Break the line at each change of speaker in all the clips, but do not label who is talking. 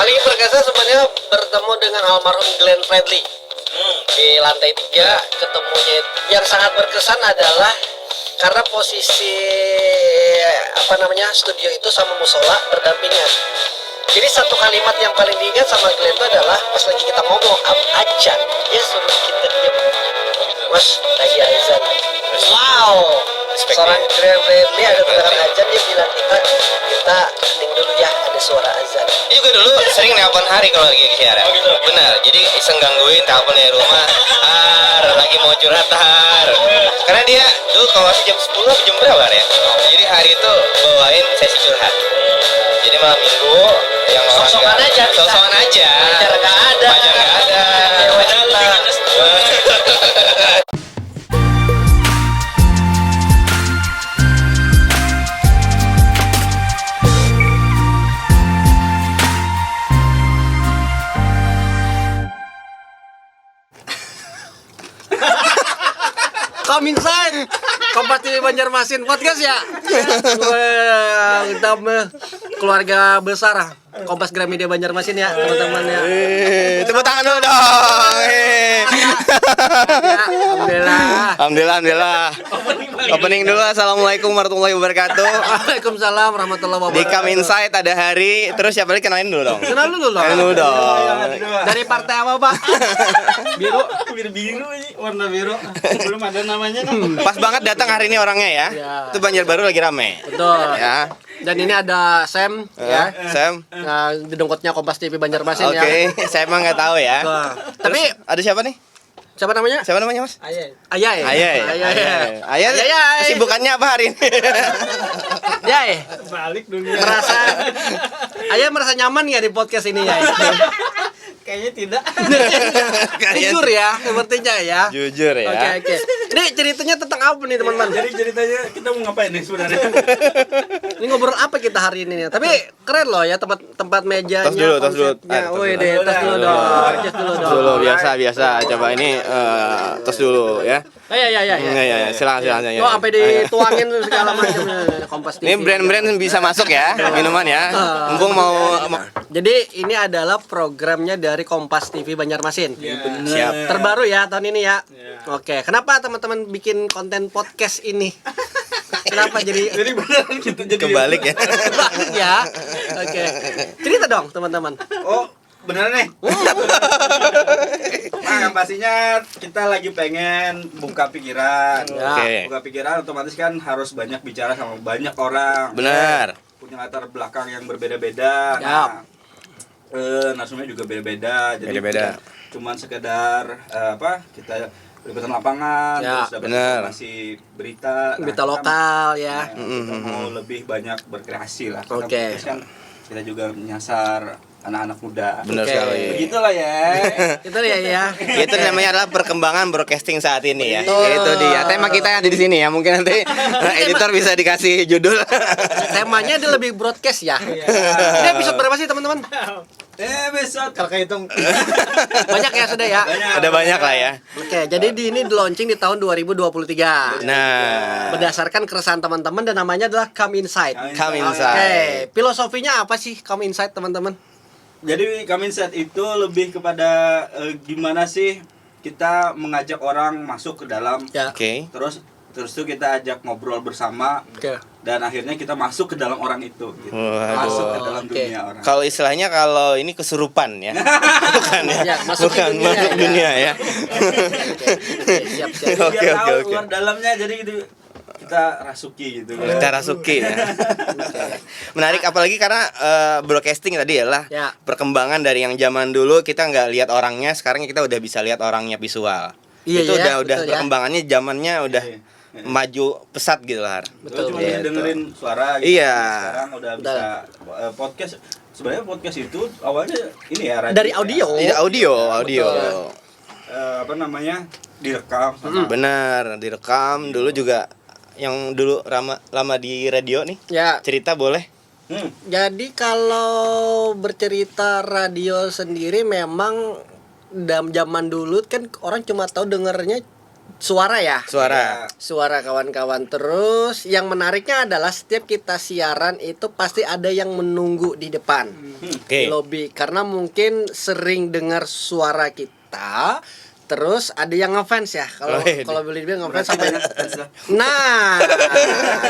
Paling berkesan sebenarnya bertemu dengan almarhum Glenn Fredly di lantai 3. Ketemunya yang sangat berkesan adalah karena posisi studio itu sama musola berdampingan. Jadi satu kalimat yang paling diingat sama Glenn itu adalah pas lagi kita ngomong ajan, dia suruh kita diam. Mas, lagi azan. Wow, seorang Glenn Fredly ada dengar ajan, dia bilang kita hening dulu ya, ada suara azan.
Dia juga dulu sering nelpon Hari kalau lagi siaran. Benar, jadi iseng gangguin telepon dari rumah. Lagi mau curhat Har. Karena dia dulu kalau masih jam 10 atau jam berapa ya? Jadi Hari itu bawain sesi curhat. Jadi malam minggu yang
Sok-sokan aja.
Pacar nggak ada.
Come inside, Kompas TV Banjarmasin podcast ya. Kita keluarga besar Kompas Gramedia Banjarmasin ya teman-teman ya.
Tepuk tangan dulu dong. Alhamdulillah. Opening dulu. Assalamualaikum warahmatullahi wabarakatuh.
Waalaikumsalam warahmatullahi wabarakatuh.
Di Come Inside ada Hari. Terus siapa lagi kenalin dulu dong?
Kenal dulu dong. Dari partai apa Pak?
Biru ini warna biru. Belum ada namanya kan.
Pas banget datang hari ini orangnya ya. Itu Banjarbaru lagi rame.
Betul.
Ya.
Dan ini ada Sam ya.
Sam.
Nah, dengkotnya Kompas TV Banjarmasin ya.
Oke, saya emang nggak tahu ya.
Tapi
ada siapa nih?
siapa namanya?
Siapa namanya Mas?
Ayah.
Ayah. Kesibukannya apa hari ini?
Ya,
Balik dunia.
Ayah merasa nyaman nggak di podcast ini ya?
Kayaknya tidak.
Jujur ya, sepertinya ya.
Jujur ya.
Oke. Ini ceritanya tentang apa nih teman-teman?
Jadi ceritanya kita mau ngapain nih sebenarnya?
Ini ngobrol apa kita hari ini nih? Tapi keren loh ya tempat mejanya.
Tos dulu.
konsepnya. Woi deh, tos dulu dong.
Tos dulu biasa. Coba ini tos dulu ya.
Ya.
Silakan.
Oh, sampai dituangin segala macam Kompas TV.
Ini brand-brand bisa masuk ya, minuman ya. Mumpung mau.
Jadi ini adalah programnya dari Kompas TV Banjarmasin.
Siap.
Terbaru ya tahun ini ya. Oke, kenapa teman-teman bikin konten podcast ini? Kenapa jadi
beneran kita jadi
Kebalik ya.
Kebalik ya? Oke. Cerita dong teman-teman.
Oh, beneran nih. Nah, pastinya kita lagi pengen buka pikiran.
Oke.
Buka pikiran otomatis kan harus banyak bicara sama banyak orang.
Benar.
Punya latar belakang yang berbeda-beda.
Ya.
Narsumnya juga beda-beda. Jadi
Beda-beda.
cuman sekedar kita liputan lapangan,
Ya,
terus dapat
benar.
informasi berita
Berita
kita
lokal ya.
kita mau lebih banyak berkreasi lah. Karena
Oke.
podcast kan kita juga menyasar anak-anak muda.
Benar
Oke.
sekali.
Begitulah ya.
Itu ya.
Itu namanya adalah perkembangan broadcasting saat ini ya.
Betul.
Itu dia. Tema kita yang ada di sini ya. Mungkin nanti editor bisa dikasih judul.
Temanya dia lebih broadcast ya. Ini episode berapa sih teman-teman?
Besok kalau hitung
Banyak ya sudah ya.
Ada banyak lah ya.
Oke, jadi ini di launching di tahun 2023.
Nah,
Berdasarkan keresahan teman-teman dan namanya adalah Come Inside.
Come
Oke,
Inside.
filosofinya apa sih Come Inside teman-teman?
Jadi Come Inside itu lebih kepada gimana sih kita mengajak orang masuk ke dalam,
Ya.
Oke.
terus tuh kita ajak ngobrol bersama
Oke.
dan akhirnya kita masuk ke dalam orang itu gitu.
Waduh.
Masuk ke dalam
Oke.
dunia orang.
Kalau istilahnya kalau ini kesurupan ya. Bukan ya.
Ya, masuk ke
Bukan
dunia
masuk
ya.
dunia ya.
Oke, siap.
Oke,
Biar tahu
oke.
luar dalamnya, jadi gitu kita rasuki gitu.
Kita rasuki ya. Menarik apalagi karena broadcasting tadi adalah
Ya.
perkembangan dari yang zaman dulu kita nggak lihat orangnya, sekarang kita udah bisa lihat orangnya visual.
Iya,
Itu
iya,
udah
betul ya.
perkembangannya zamannya udah
Iya.
maju pesat gitu lah.
Betul, cuma
Gitu.
dengerin suara gitu.
Iya.
Sekarang udah bisa podcast. Sebenarnya podcast itu awalnya ini ya radio.
Dari audio.
Iya, audio.
Betul.
Direkam sama
Benar, direkam dulu juga yang dulu lama di radio nih.
Ya.
Cerita boleh?
Jadi kalau bercerita radio sendiri memang dalam zaman dulu kan orang cuma tahu dengernya Suara ya.
Suara.
Kawan-kawan. Terus yang menariknya adalah setiap kita siaran itu pasti ada yang menunggu di depan di
Oke.
lobby, karena mungkin sering dengar suara kita. Terus ada yang ngefans ya, kalau
Wih.
kalau boleh dibilang ngefans sampai nah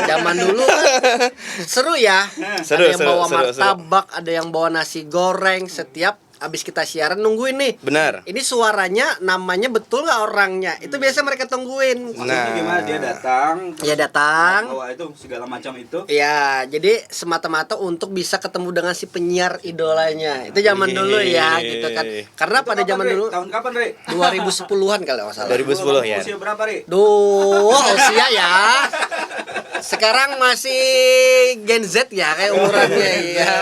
zaman dulu kan seru ya.
Seru,
ada yang
seru,
bawa
seru,
martabak, ada yang bawa nasi goreng. Setiap abis kita siaran nungguin nih.
Benar.
Ini suaranya, namanya betul nggak orangnya? Itu biasa mereka tungguin.
Maksudnya gimana dia datang,
Ya datang.
bawa itu segala macam itu.
Ya, jadi semata-mata untuk bisa ketemu dengan si penyiar idolanya. Itu zaman dulu ya, gitu kan. Karena
Itu
pada
kapan,
zaman
Re?
dulu
Tahun kapan, Re?
2010-an kalau nggak salah.
2010 ya.
Usia berapa, Re?
Duh, usia ya. Sekarang masih Gen Z ya kayak umurannya ya.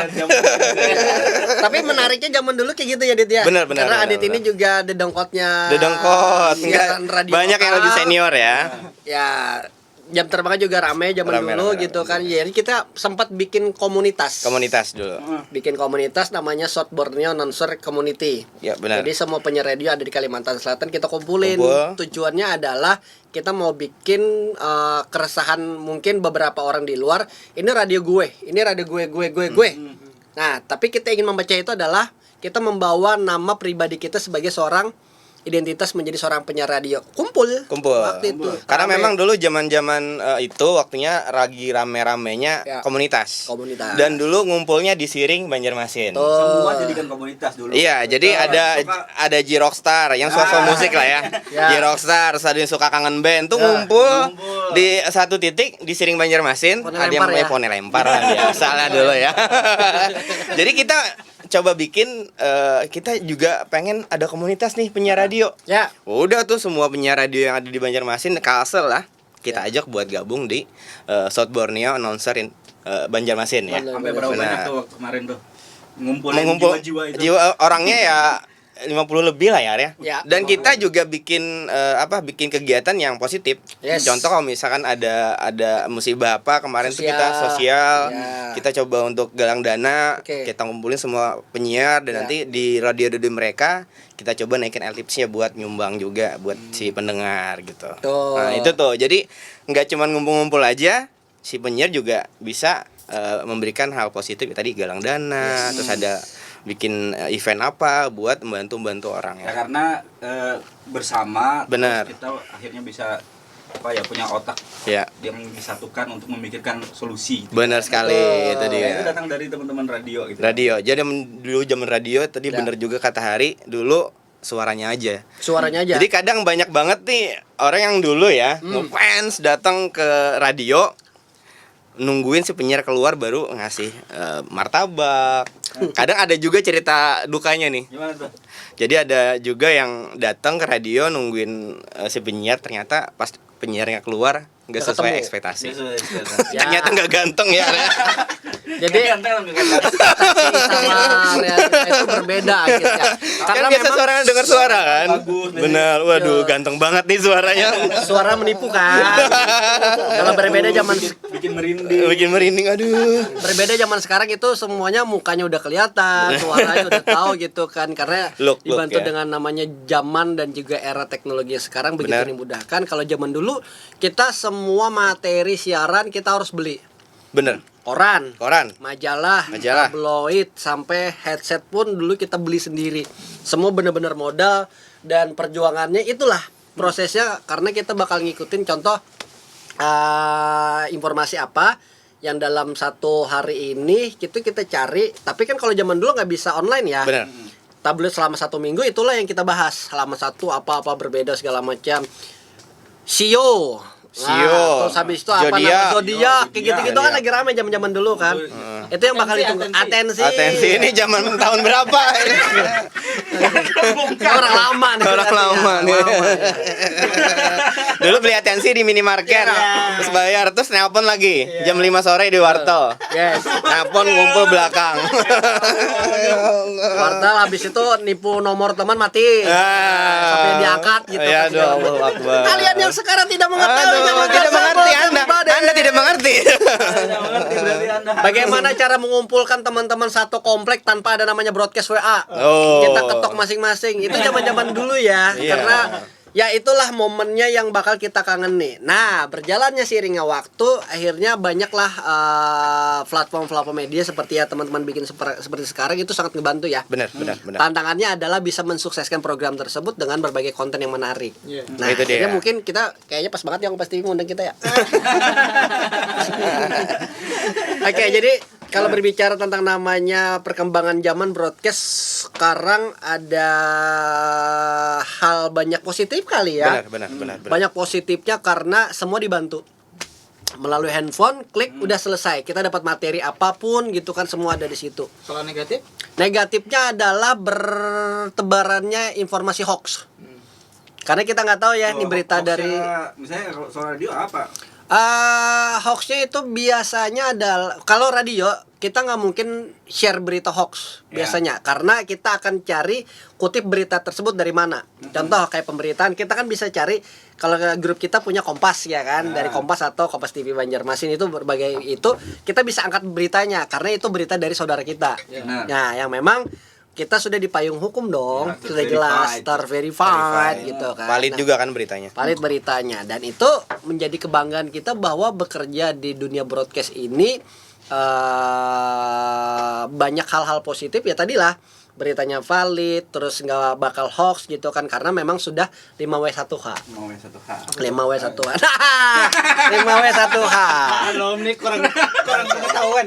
Tapi menariknya zaman dulu kayak gitu ya, Dit ya.
Benar,
Karena
benar,
Adit ini
benar.
juga dedengkotnya.
Dedengkot.
siaran
Enggak,
radio
banyak yang lebih
lokal.
senior ya.
Ya, jam terbangnya juga rame zaman
Rame,
dulu
rame,
gitu
rame.
kan. Jadi kita sempat bikin komunitas.
Komunitas dulu.
Bikin komunitas namanya South Borneo Announcer Community.
Ya, benar.
Jadi semua penyiar radio ada di Kalimantan Selatan kita kumpulin.
Kumpul.
Tujuannya adalah kita mau bikin keresahan mungkin beberapa orang di luar. Ini radio gue, ini radio gue. Nah, tapi kita ingin membaca itu adalah kita membawa nama pribadi kita sebagai seorang identitas menjadi seorang penyiar radio. Kumpul waktu itu.
Karena
Rame.
memang dulu zaman-zaman itu waktunya lagi rame-ramenya
Ya.
komunitas.
Komunitas.
Dan dulu ngumpulnya di Siring Banjarmasin.
Tuh.
Semua jadikan komunitas dulu.
Iya, jadi ada J-Rockstar yang suka musik lah ya.
Ya.
J-Rockstar, ada yang suka kangen band tuh
Ya,
ngumpul
ngumpul.
di satu titik di Siring Banjarmasin.
Pone
Ada yang
lempar
main
ya.
pone lempar lah biasa lah dulu ya. Jadi kita coba bikin kita juga pengen ada komunitas nih penyiar radio.
Ya.
Udah tuh semua penyiar radio yang ada di Banjarmasin Kalsel lah kita ajak buat gabung di South Borneo Announcer in Banjarmasin ya.
Benar.
Sampai berapa
Benar.
banyak tuh waktu kemarin tuh? Ngumpulin
Mengumpul
jiwa-jiwa itu.
jiwa orangnya ya 50 lebih lah ya.
Ya.
Dan kita juga bikin bikin kegiatan yang positif.
Yes.
Contoh kalau misalkan ada musibah apa kemarin tuh
Sosial.
kita sosial,
Ya.
kita coba untuk galang dana,
Oke.
kita ngumpulin semua penyiar dan
Ya.
nanti di radio mereka kita coba naikin LTIPS-nya buat nyumbang juga buat si pendengar gitu.
Tuh.
Nah, itu tuh. Jadi nggak cuma ngumpul-ngumpul aja, si penyiar juga bisa memberikan hal positif tadi galang dana, terus ada bikin event apa buat membantu orang
Ya
ya.
karena bersama
Benar.
terus kita akhirnya bisa punya otak
Ya,
yang disatukan untuk memikirkan solusi.
benar sekali itu
Ya, itu
dia.
datang dari teman-teman radio gitu.
Radio. Jadi dulu zaman radio tadi
Ya.
bener juga kata Hari, dulu suaranya aja.
Suaranya aja.
Jadi kadang banyak banget nih orang yang dulu ya ngefans datang ke radio nungguin si penyiar keluar baru ngasih martabak. Kadang ada juga cerita dukanya nih.
Gimana tuh?
Jadi ada juga yang datang ke radio nungguin si penyiar ternyata pas penyiarnya keluar nggak
Nggak
sesuai
ketemu.
ekspektasi.
Ya.
Ternyata nggak ganteng ya.
Jadi sama realita itu berbeda akhirnya.
Kan biasa orang dengar suara kan.
Bagus,
Benar. Waduh, ganteng banget nih suaranya.
suara menipu kan. Kalau berbeda zaman
bikin merinding.
Bikin merinding aduh.
berbeda zaman sekarang itu semuanya mukanya udah kelihatan, suaranya udah tahu gitu kan, karena
Look,
dibantu
ya.
dengan namanya zaman dan juga era teknologi sekarang begitu
Benar.
dimudahkan. Kalau zaman dulu kita semua materi siaran kita harus beli
Bener.
koran,
Majalah.
majalah, tabloid, sampai headset pun dulu kita beli sendiri. Semua benar-benar modal dan perjuangannya itulah prosesnya, karena kita bakal ngikutin contoh informasi apa yang dalam satu hari ini gitu kita cari. Tapi kan kalau zaman dulu nggak bisa online ya.
Bener.
Tabloid selama 1 minggu itulah yang kita bahas. Selama satu apa-apa berbeda segala macam. Sio.
Sio.
Terus habis itu apa
Zodiak.
namanya zodiak, kayak gitu-gitu kan
Zodiak.
lagi rame zaman-zaman dulu kan. Itu yang bakal ditunggu. Atensi.
Atensi ini zaman tahun berapa?
Ini orang lama nih.
Orang
berarti
lama
ya.
nih.
Lama, ya.
Dulu beli atensi di minimarket, terus bayar, terus nelpon lagi jam 5 sore di wartel.
Yes.
Nelpon ngumpul belakang.
Wartel habis itu nipu nomor teman mati. Sampai diangkat gitu.
Ya aduh, Allahu Akbar.
Kalian yang sekarang tidak mengetahui
Aduh,
zaman
tidak
dahulu,
mengerti Anda.
everybody.
Anda tidak mengerti.
Tidak mengerti berarti Anda.
Bagaimana cara mengumpulkan teman-teman satu komplek tanpa ada namanya broadcast WA?
Oh.
Kita ketok masing-masing. Itu zaman-zaman dulu ya.
Iya.
Karena Ya itulah momennya yang bakal kita kangen nih. Nah, berjalannya seiringnya waktu, akhirnya banyaklah platform-platform media seperti ya teman-teman bikin seperti sekarang itu sangat ngebantu ya.
Benar.
Tantangannya adalah bisa mensukseskan program tersebut dengan berbagai konten yang menarik.
Iya.
Nah,
Itu dia.
akhirnya mungkin kita kayaknya pas banget yang pasti ngundang kita ya. Oke, jadi kalau berbicara tentang namanya perkembangan zaman broadcast, sekarang ada hal banyak positif kali ya.
Benar.
Banyak positifnya karena semua dibantu. Melalui handphone, klik udah selesai. Kita dapat materi apapun gitu kan, semua ada di situ.
Kalau negatif?
Negatifnya adalah bertebarannya informasi hoax. Karena kita nggak tahu ya ini berita dari
misalnya kalau soal radio apa?
hoaxnya itu biasanya adalah kalau radio kita nggak mungkin share berita hoax biasanya karena kita akan cari kutip berita tersebut dari mana. Contoh kayak pemberitaan kita kan bisa cari kalau grup kita punya Kompas ya kan, dari Kompas atau Kompas TV Banjarmasin itu berbagai itu kita bisa angkat beritanya karena itu berita dari saudara kita. Nah, yang memang kita sudah di payung hukum dong,
Ya,
sudah jelas terverified gitu kan.
Valid
Nah,
juga kan beritanya.
valid beritanya, dan itu menjadi kebanggaan kita bahwa bekerja di dunia broadcast ini banyak hal-hal positif ya tadilah beritanya valid, terus nggak bakal hoax gitu kan karena memang sudah 5W1H.
5W1H.
5W1H. 5W1H.
Halo, ini kurang pengetahuan.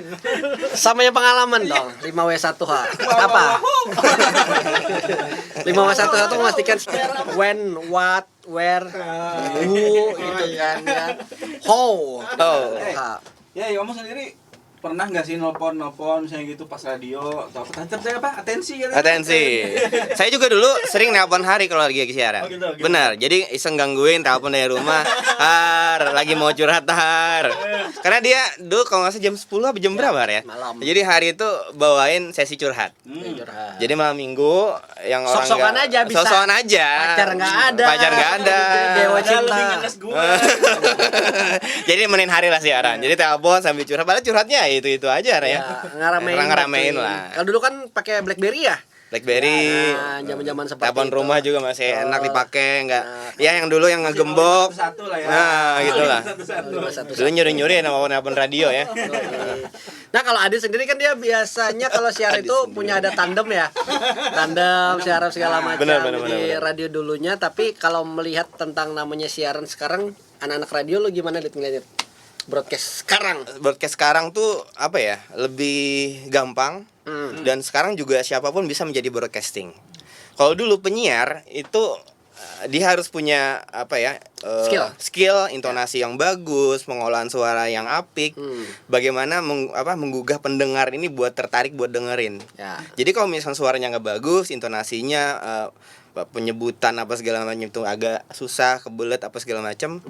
Sama yang pengalaman dong, 5W1H. Apa? 5W1H itu memastikan when, what, where, who, gitu kan ya. How. H.
Ya, kamu sendiri pernah nggak sih nelpon misalnya gitu pas radio atau apa? Saya apa? Atensi gitu.
Atensi. Saya juga dulu sering nelpon Hari kalau lagi siaran.
Oh, gitu.
Benar. Jadi iseng gangguin telepon dari rumah. Lagi mau curhat Har. Karena dia dulu kalau nggak salah jam 10 apa jam berapa Har ya?
Malam.
Jadi Hari itu bawain sesi curhat.
Curhat.
Jadi malam Minggu yang orang
Sok-sokan
nggak-
aja bisa.
Sok-sokan aja.
Pacar nggak ada.
Pacar nggak ada.
Dewa
Ada
cinta.
lebih ngenes gue.
Jadi nemenin Hari lah siaran. Jadi telepon sambil curhat. Padahal curhatnya itu aja Har, ya. Ngeramein
berarti.
lah.
Kalau dulu kan pakai BlackBerry ya.
BlackBerry.
Nah, zaman-zaman seperti
telepon
itu.
rumah juga masih enak dipakai, enggak.
Nah,
Ya yang dulu yang ngegembok.
Satu lah ya.
Nah, gitulah.
Satu-satu.
Dulu nyuri-nyuri nelpon radio ya.
Nah, kalau Adi sendiri kan dia biasanya kalau siaran itu punya ada tandem ya. Tandem, siaran segala macam
Benar,
di radio dulunya, tapi kalau melihat tentang namanya siaran sekarang, anak-anak radio lu gimana ngeliatnya? Broadcast sekarang.
Broadcast sekarang tuh apa ya? Lebih gampang. Dan sekarang juga siapapun bisa menjadi broadcasting. Kalau dulu penyiar itu dia harus punya apa ya? Skill, intonasi yang bagus, pengolahan suara yang apik. Bagaimana menggugah pendengar ini buat tertarik buat dengerin.
Ya.
Jadi kalau misalnya suaranya nggak bagus, intonasinya penyebutan apa segala macam itu agak susah, kebelet apa segala macam.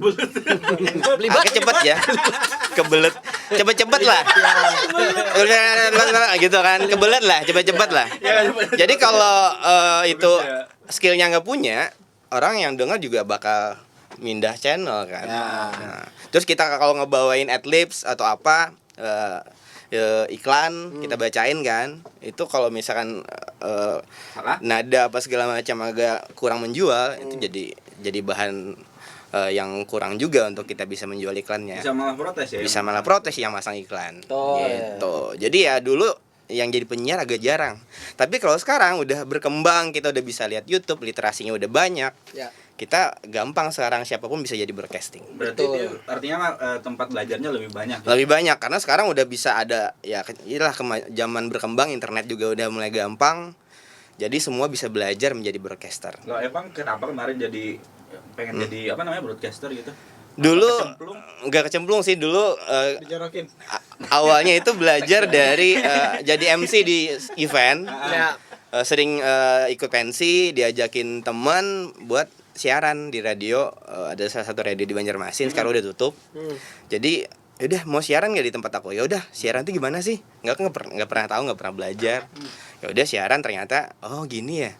Agak cepet ya. Kebelet. Cepet-cepet lah. Gitu kan. Kebelet lah, cepet-cepet lah. Jadi kalau itu skillnya nggak punya, orang yang dengar juga bakal mindah channel kan. Nah, terus kita kalau ngebawain adlibs atau apa iklan kita bacain kan, itu kalau misalkan nada apa segala macam agak kurang menjual, itu jadi bahan yang kurang juga untuk kita bisa menjual iklannya.
Bisa malah protes ya.
Bisa malah protes yang masang iklan.
Oh,
Gitu. Jadi ya dulu yang jadi penyiar agak jarang. Tapi kalau sekarang udah berkembang, kita udah bisa lihat YouTube, literasinya udah banyak.
Ya.
Kita gampang sekarang siapapun bisa jadi broadcasting.
Berarti dia, artinya tempat belajarnya lebih banyak. Ya?
Lebih banyak karena sekarang udah bisa ada ya inilah zaman berkembang, internet juga udah mulai gampang. Jadi semua bisa belajar menjadi broadcaster.
Lo emang kenapa kemarin jadi pengen jadi apa namanya broadcaster gitu?
Dulu
Kecemplung?
nggak kecemplung sih dulu
Dijorokin.
awalnya itu belajar dari jadi MC di event.
Ya.
Sering ikut pensi, diajakin teman buat siaran di radio. Ada salah satu radio di Banjarmasin, sekarang udah tutup. Jadi udah mau siaran nggak di tempat aku? Ya udah, siaran tuh gimana sih? Nggak pernah tahu, nggak pernah belajar. Ya udah siaran, ternyata oh gini ya.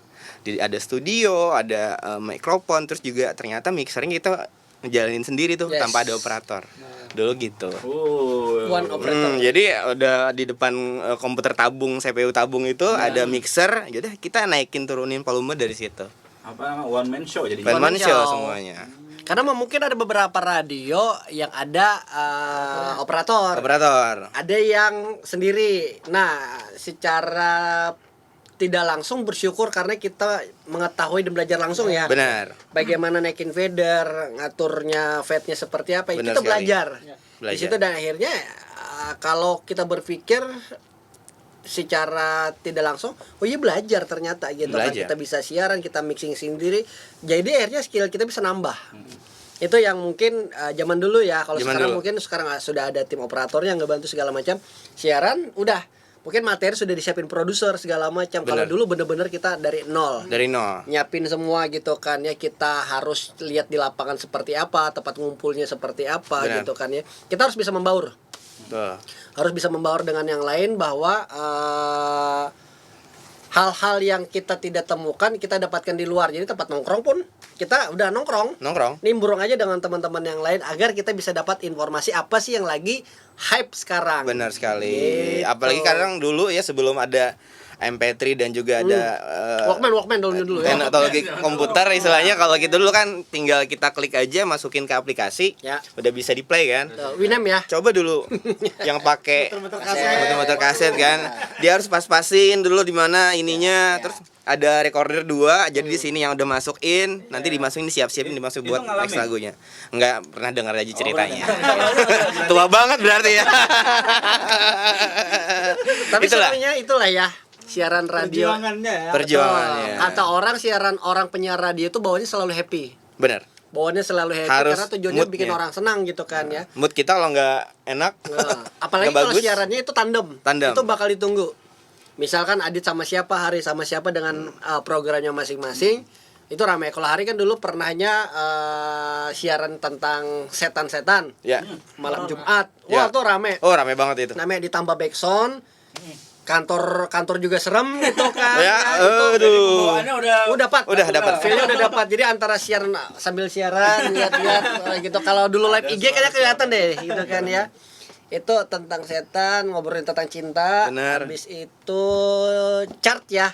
Ada studio, ada mikrofon, terus juga ternyata mixernya kita ngejalanin sendiri tuh tanpa ada operator. Dulu gitu.
One operator.
Jadi udah di depan komputer tabung, CPU tabung itu ada mixer, jadi kita naikin turunin volume dari situ.
one man show jadi.
One man
One man show
show.
semuanya.
Karena mungkin ada beberapa radio yang ada operator. Ada yang sendiri. Nah, secara tidak langsung bersyukur karena kita mengetahui dan belajar langsung ya.
Benar.
Bagaimana naikin fader, ngaturnya fadnya seperti apa,
Benar
kita
sekali.
belajar. Di
Belajar.
situ dan akhirnya kalau kita berpikir secara tidak langsung, oh iya belajar ternyata gitu kan,
Belajar.
kita bisa siaran, kita mixing sendiri, jadi akhirnya skill kita bisa nambah. Itu yang mungkin zaman dulu ya, kalau
Zaman
sekarang
dulu.
mungkin sekarang sudah ada tim operatornya yang ngebantu segala macam, siaran udah mungkin materi sudah disiapin produser segala macam. Kalau
Benar.
dulu bener-bener kita dari nol
Dari nol.
nyiapin semua gitu kan ya, kita harus lihat di lapangan seperti apa, tempat ngumpulnya seperti apa.
Benar.
Gitu kan ya, kita harus bisa membaur,
Tuh.
harus bisa membaur dengan yang lain bahwa hal-hal yang kita tidak temukan kita dapatkan di luar. Jadi tempat nongkrong pun kita udah nongkrong, nimbrung aja dengan teman-teman yang lain agar kita bisa dapat informasi apa sih yang lagi hype sekarang.
Benar sekali.
Gitu.
Apalagi kadang dulu ya sebelum ada MP3 dan juga ada
Walkman dulu ya.
teknologi komputer istilahnya, kalau gitu dulu kan tinggal kita klik aja masukin ke aplikasi,
Ya.
udah bisa di play kan.
Winem ya.
Coba dulu yang pakai muter-muter kaset kan, dia harus pas-pasin dulu di mana ininya, terus ada recorder 2, jadi di sini yang udah masukin, nanti dimasukin, siap-siapin dimasuk buat
ngalamin?
next lagunya. Enggak pernah dengar aja ceritanya. Tua banget berarti ya.
Tapi
Itulah
sebenarnya itulah ya siaran radio.
perjuangannya.
Kata orang siaran orang penyiar radio itu bawaannya selalu happy.
Bener.
Bawaannya selalu happy
Harus
karena tujuannya
moodnya.
bikin orang senang gitu kan ya.
Mood kita kalau nggak enak,
Nah, apalagi
nggak
kalau
bagus,
siarannya itu tandem.
Tandem.
Itu bakal ditunggu. Misalkan Adit sama siapa, Hari sama siapa dengan programnya masing-masing. Itu ramai. Kalau Hari kan dulu pernahnya siaran tentang setan-setan
ya.
malam Jumat.
Ya.
Wah, tuh rame.
Oh, rame banget itu.
Namanya ditambah backsound. Kantor juga serem gitu kan.
Ya,
itu
aduh.
udah
dapat.
Feel-nya udah dapat. Jadi antara siaran sambil siaran lihat-lihat gitu. Kalau dulu live IG kayaknya kelihatan deh gitu kan ya. Itu tentang setan, ngobrolin tentang cinta.
Bener.
Habis itu chart ya.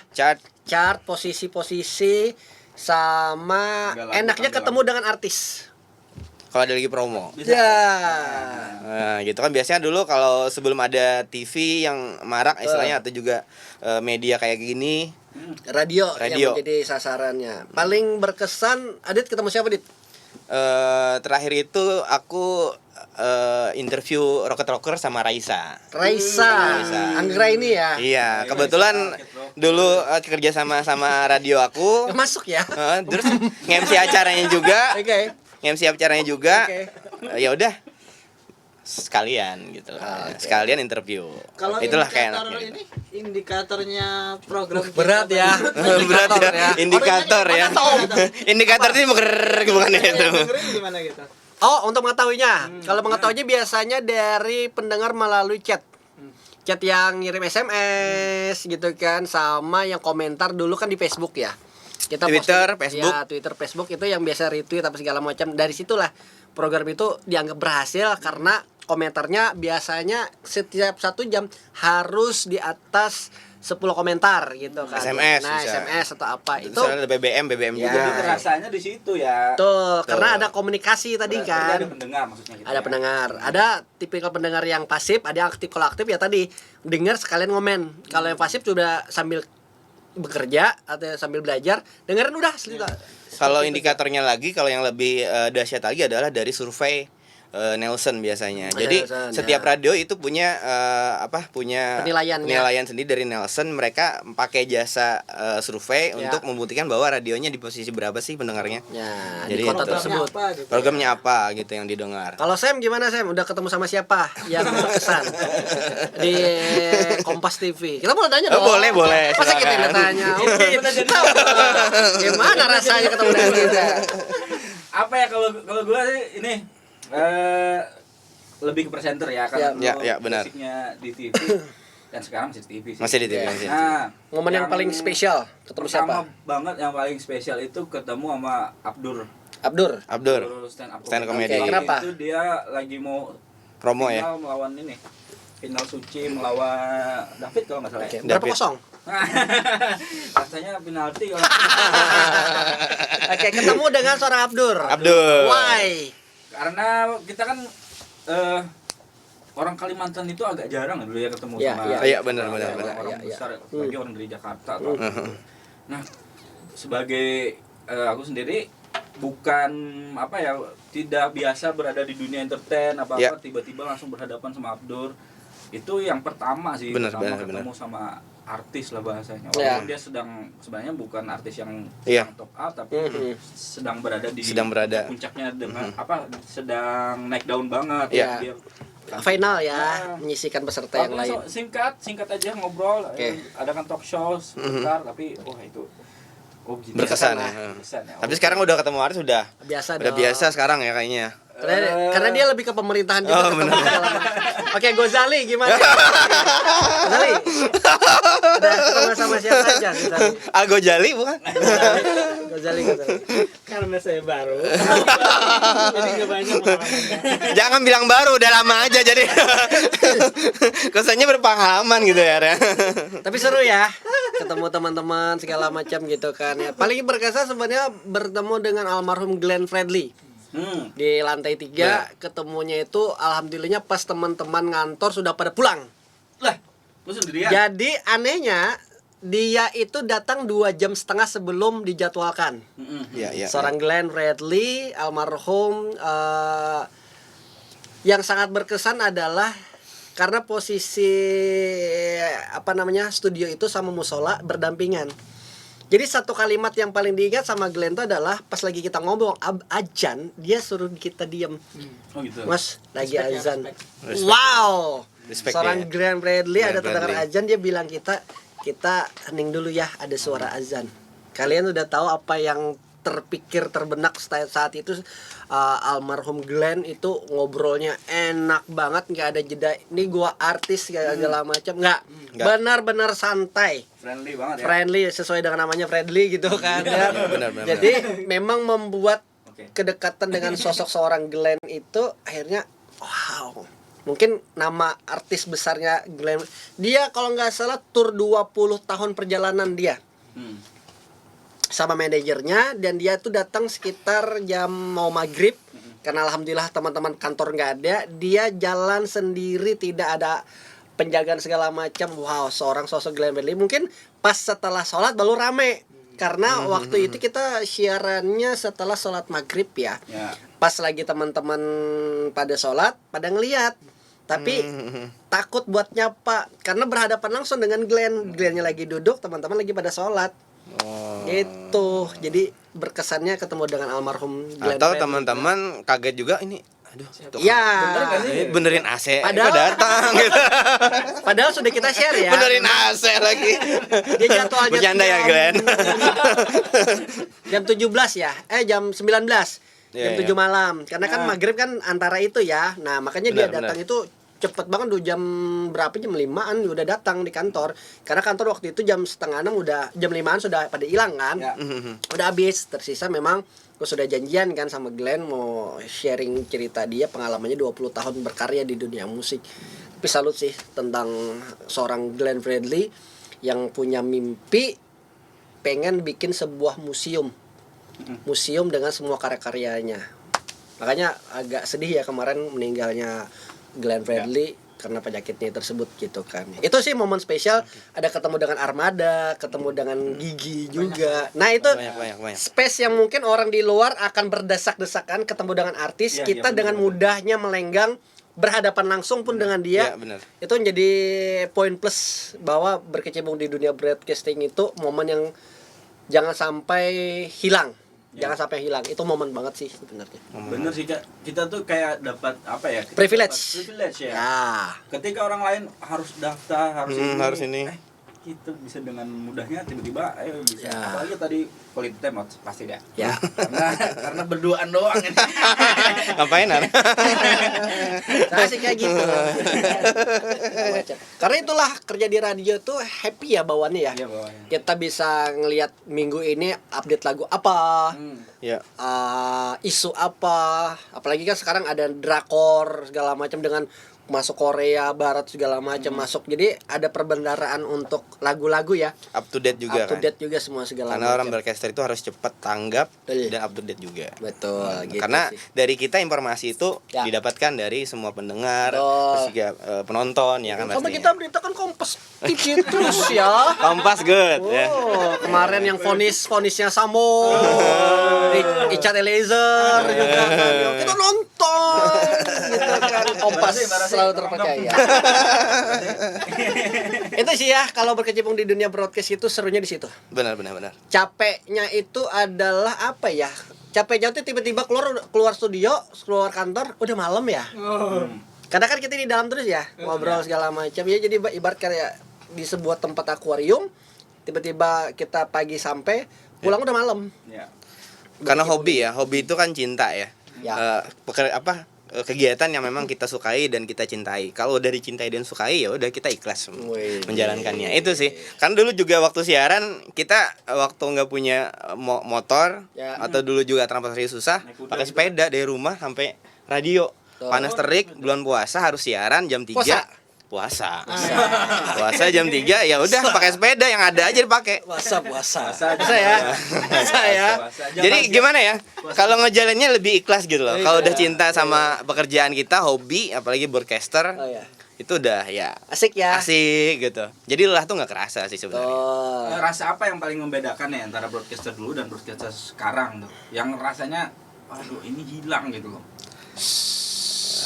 Chart posisi-posisi sama enaknya ketemu dengan artis.
Kalau ada lagi promo.
Ya.
Nah, gitu kan biasanya dulu kalau sebelum ada TV yang marak istilahnya atau juga media kayak gini,
Radio
Radio.
yang menjadi sasarannya. Paling berkesan, Adit ketemu siapa, Dit?
terakhir itu aku interview Rocket Rocker sama Raisa.
Raisa. Anggra ini ya.
Iya, kebetulan dulu kerja sama radio aku,
Masuk ya.
terus nge-MC acaranya juga,
Oke.
nge-MC acaranya juga.
Oke.
Ya udah sekalian gitu. Sekalian interview.
Kalau
Itulah
indikator
kayak enaknya.
ini indikatornya program
Berat ya.
Berat ya. Indikator ya. Indikator ini bukan itu.
dengerin gimana gitu.
Oh, untuk mengetahuinya. Kalau mengetahuinya biasanya dari pendengar melalui chat. Chat yang ngirim SMS gitu kan, sama yang komentar dulu kan di Facebook ya. Kita
Twitter,
posting-
Facebook.
Ya, Twitter, Facebook itu yang biasa retweet apa segala macam. Dari situlah program itu dianggap berhasil karena komentarnya biasanya setiap 1 jam harus di atas 10 komentar gitu kan.
SMS
Nah,
bisa.
SMS atau apa itu.
Misalnya ada BBM
Ya.
juga.
Rasanya di situ ya.
Tuh, karena
Tuh.
ada komunikasi tadi
Berarti
kan.
ada pendengar maksudnya gitu.
Ada
ya.
pendengar, ada tipikal pendengar yang pasif, ada yang aktif. Kalau aktif ya tadi dengar sekalian ngomen. Kalau yang pasif sudah sambil bekerja atau sambil belajar, dengerin udah selesai.
Kalau indikatornya lagi, kalau yang lebih dahsyat lagi adalah dari survei Nielsen biasanya.
Oh,
Jadi
Nielsen,
setiap
ya.
radio itu punya punya
Penilaiannya.
penilaian sendiri dari Nielsen. Mereka pakai jasa survei
Ya.
untuk membuktikan bahwa radionya di posisi berapa sih pendengarnya.
Ya,
Jadi
di kota
itu.
tersebut.
Apa gitu.
Programnya apa gitu yang didengar.
Kalau Sam gimana Sam? Udah ketemu sama siapa yang berkesan di Kompas TV? Kita boleh tanya
Oh,
dong.
boleh,
Masa kita
silakan.
yang tanya? Gimana rasanya ketemu dengan kita?
Apa ya kalau gue sih ini lebih ke presenter ya
Ya,
kan.
ya, benar.
Basicnya di TV dan sekarang masih di TV sih.
Masih di TV,
Ya.
masih di TV.
Nah,
Momen yang paling spesial ketemu
pertama
siapa?
banget yang paling spesial itu ketemu sama
Abdur.
Abdur,
stand up
Stand up comedy.
Oke, kenapa?
Itu dia lagi mau
promo ya.
final melawan ini. Final Suci melawan David kalau nggak salah.
Oke,
Ya.
berapa
David.
kosong?
Rasanya kayaknya penalti.
Oke, ketemu dengan seorang Abdur.
Abdur.
Why?
Karena kita kan orang Kalimantan itu agak jarang dulu ya ketemu
Iya,
sama
iya.
Iya, benar, benar,
orang
benar.
besar,
Iya.
apalagi orang dari Jakarta atau apa. Nah, sebagai aku sendiri bukan apa ya, tidak biasa berada di dunia entertain apa
Iya.
tiba-tiba langsung berhadapan sama Abdur. Itu yang pertama sih,
Benar,
pertama
benar,
ketemu sama artis lah bahasanya.
Iya.
Walaupun dia sebenarnya bukan artis yang
Iya.
top up, tapi sedang berada di puncaknya dengan apa, sedang naik daun banget.
Iya.
Dia
Final ya, menyisikan peserta yang lain.
singkat aja ngobrol.
Oke.
Adakan talk show sebentar, tapi wah itu gitu.
Berkesan ya.
Berkesan ya.
Tapi sekarang udah ketemu artis udah
Biasa
udah
dong.
biasa sekarang ya kayaknya.
Karena dia lebih ke pemerintahan juga.
Oh,
ketemu
benar.
segala macam. Oke, Gozali gimana? Gozali. Udah ketemu sama siapa aja Gozali?
Algo Jali bukan?
Gozali.
Karena saya baru. Jadi nggak banyak pengalamannya.
Jangan bilang baru, udah lama aja jadi. Kesannya berpengalaman gitu ya. Ren.
Tapi seru ya, ketemu teman-teman segala macam gitu kan ya. Paling berkesan sebenarnya bertemu dengan almarhum Glenn Fredly di lantai 3. Ketemunya itu alhamdulillahnya pas teman-teman ngantor sudah pada pulang.
Lah, lu sendirian?
Jadi anehnya dia itu datang 2,5 jam sebelum dijadwalkan.
Iya.
Seorang Glenn Fredly almarhum, yang sangat berkesan adalah karena posisi studio itu sama musola berdampingan. Jadi satu kalimat yang paling diingat sama Glenn itu adalah pas lagi kita ngomong ajan, dia suruh kita diem.
Oh gitu.
Mas, lagi
Respect ya,
azan.
Respect.
Wow.
Respect
Seorang
ya.
Glenn Fredly
Glenn
ada terdengar
Fredly.
azan, dia bilang kita hening dulu ya, ada suara azan. Kalian udah tahu apa yang terpikir terbenak saat itu. Almarhum Glenn itu ngobrolnya enak banget, nggak ada jeda. Ini gua artis segala macam, nggak. Benar-benar santai,
Friendly banget ya.
friendly, sesuai dengan namanya Fredly gitu kan ya.
Benar.
Jadi memang membuat
Oke.
kedekatan dengan sosok seorang Glenn itu akhirnya wow. Mungkin nama artis besarnya Glenn, dia kalau nggak salah tur 20 tahun perjalanan dia sama manajernya, dan dia tuh datang sekitar jam mau maghrib karena alhamdulillah teman-teman kantor nggak ada, dia jalan sendiri, tidak ada penjagaan segala macam. Wow, seorang sosok Glenn Fredly. Mungkin pas setelah sholat baru rame karena waktu itu kita siarannya setelah sholat maghrib ya. Pas lagi teman-teman pada sholat pada ngeliat, tapi takut buat nyapa karena berhadapan langsung dengan Glennnya lagi duduk, teman-teman lagi pada sholat. Gitu. Jadi berkesannya ketemu dengan almarhum Glenn
Atau
Fredly.
teman-teman kaget juga ini. Aduh, tuh
Iya.
ini benerin AC,
Padahal-
kok datang gitu.
Padahal sudah kita share ya.
Benerin AC lagi.
Dia jadwalnya
Bercanda ya, Glenn.
jam 17 ya. Jam 19.
Iya,
Jam 7
iya.
malam. Karena kan maghrib kan antara itu ya. Nah, makanya dia
Benar,
datang itu cepet banget, 2 jam berapa, jam 5-an udah datang di kantor. Karena kantor waktu itu jam setengah 6 udah, jam 5-an sudah pada hilang kan.
Ya.
Udah habis, tersisa memang gue sudah janjian kan sama Glenn mau sharing cerita dia, pengalamannya 20 tahun berkarya di dunia musik. Tapi salut sih tentang seorang Glenn Fredly yang punya mimpi pengen bikin sebuah museum dengan semua karya-karyanya. Makanya agak sedih ya kemarin meninggalnya Glenn Fredly karena penyakitnya tersebut gitu kan. Itu sih momen spesial, ada ketemu dengan Armada, ketemu dengan Gigi juga. Nah, itu
Banyak.
space yang mungkin orang di luar akan berdesak-desakan ketemu dengan artis,
Iya,
kita
iya,
dengan
benar.
mudahnya melenggang berhadapan langsung pun dengan dia.
Iya, benar.
Itu menjadi poin plus bahwa berkecimpung di dunia broadcasting itu momen yang jangan sampai hilang. Jangan sampai hilang. Itu momen banget sih sebenarnya.
Bener sih, Kak. Kita tuh kayak dapat apa ya? Kita
Privilege.
dapat privilege ya.
Ya.
Ketika orang lain harus daftar,
harus ini.
Kita bisa dengan mudahnya tiba-tiba ayo bisa.
Ya.
Apalagi tadi quality time pasti dah.
Ya.
Karena berduaan doang ini.
Ngapain Ar?
Saya sih kayak gitu. Karena itulah kerja di radio tuh happy ya bawaannya ya.
Iya, bawahnya.
Kita bisa ngelihat minggu ini update lagu apa,
Ya.
isu apa, apalagi kan sekarang ada drakor segala macam dengan masuk Korea Barat segala macam masuk. Jadi ada perbendaharaan untuk lagu-lagu ya.
Up to date juga
Up to
kan.
date juga semua segala
Karena orang
macam.
broadcaster itu harus cepat tanggap
Betul.
dan up to date juga.
Betul gitu
Karena
sih.
dari kita informasi itu
Ya.
didapatkan dari semua pendengar,
Betul.
terus juga penonton ya kan
Sama
pastinya.
kita beritakan Kompas TV terus ya.
Kompas good ya.
Oh, kemarin yang vonisnya Samo, Richard Eliezer juga kan. Kita nonton gitu kan. Kompas selalu terpercaya. Itu sih ya kalau berkecimpung di dunia broadcast itu serunya di situ.
Benar.
Capeknya itu adalah apa ya? Capeknya itu tiba-tiba keluar studio, keluar kantor, udah malam ya. Karena kan kita di dalam terus ya, ngobrol segala macam ya. Jadi ibarat kayak di sebuah tempat akuarium, tiba-tiba kita pagi sampai, pulang udah malam.
Ya.
Karena hobi itu kan cinta ya.
Ya.
Kegiatan yang memang kita sukai dan kita cintai. Kalau dari cintai dan sukai ya udah kita ikhlas
Wih.
menjalankannya. Itu sih. Kan dulu juga waktu siaran kita waktu nggak punya motor
Ya.
atau dulu juga transportasi susah,
Naik kuda
pakai
juga.
sepeda dari rumah sampai radio.
Tuh.
Panas terik bulan puasa harus siaran jam 3. Puasa jam 3 ya udah pakai sepeda yang ada aja dipakai.
Puasa.
Puasa
ya. Puasa ya.
Jadi gimana ya? Kalau ngejalannya lebih ikhlas gitu loh. Kalau udah cinta sama pekerjaan kita, hobi, apalagi broadcaster,
Oh ya.
itu udah ya
Asik ya.
asik gitu. Jadi lelah tuh nggak kerasa sih sebenarnya.
Oh.
Rasa apa yang paling membedakan ya antara broadcaster dulu dan broadcaster sekarang tuh? Yang rasanya aduh ini hilang gitu loh.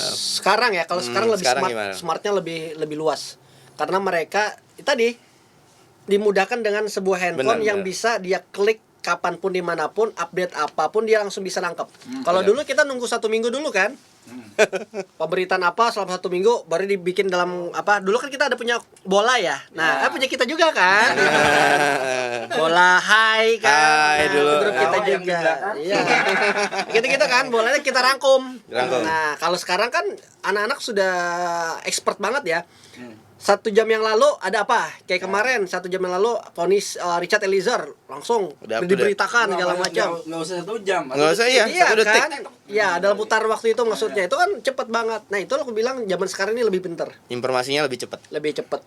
Sekarang ya, kalau sekarang lebih
sekarang
smart,
gimana?
smartnya lebih luas. Karena mereka tadi dimudahkan dengan sebuah handphone
Benar,
yang
benar.
bisa dia klik kapanpun dimanapun, update apapun dia langsung bisa nangkep. Kalau
benar.
dulu kita nunggu 1 minggu dulu kan, pemberitaan apa selama 1 minggu baru dibikin dalam apa? Dulu kan kita ada punya bola ya. Nah, punya kita juga kan. Bola hai kan.
Hai dulu.
Grup kita
Oh, yang di
juga.
belakang.
Iya. Gitu-gitu kan, bolanya kita rangkum.
Rangkum.
Nah, kalau sekarang kan anak-anak sudah expert banget ya. 1 jam yang lalu ada apa? Kayak kemarin 1 jam yang lalu vonis Richard Eliezer langsung
Udah
diberitakan segala macam.
Nggak usah 1 jam.
Nggak usah ya,
Iya
1 detik.
kan? Ya, dalam putar waktu itu maksudnya. Itu kan cepet banget. Nah, itu aku bilang zaman sekarang ini lebih pinter,
Informasinya lebih cepat.
lebih cepet.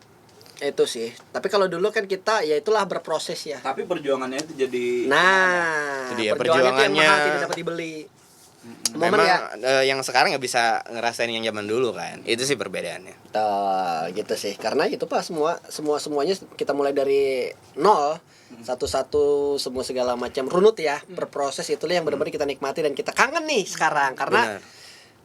Itu sih. Tapi kalau dulu kan kita ya itulah berproses ya.
Tapi perjuangannya itu jadi
Nah,
Itu dia,
perjuangan itu yang mahal
perjuangannya.
tidak dapat dibeli. Momen
Memang
ya.
yang sekarang nggak bisa ngerasain yang zaman dulu kan. Itu sih perbedaannya.
Tuh, gitu sih. Karena itu Pak semuanya kita mulai dari nol, satu-satu semua segala macam runut ya, berproses itulah yang benar-benar kita nikmati dan kita kangen nih sekarang karena
Benar.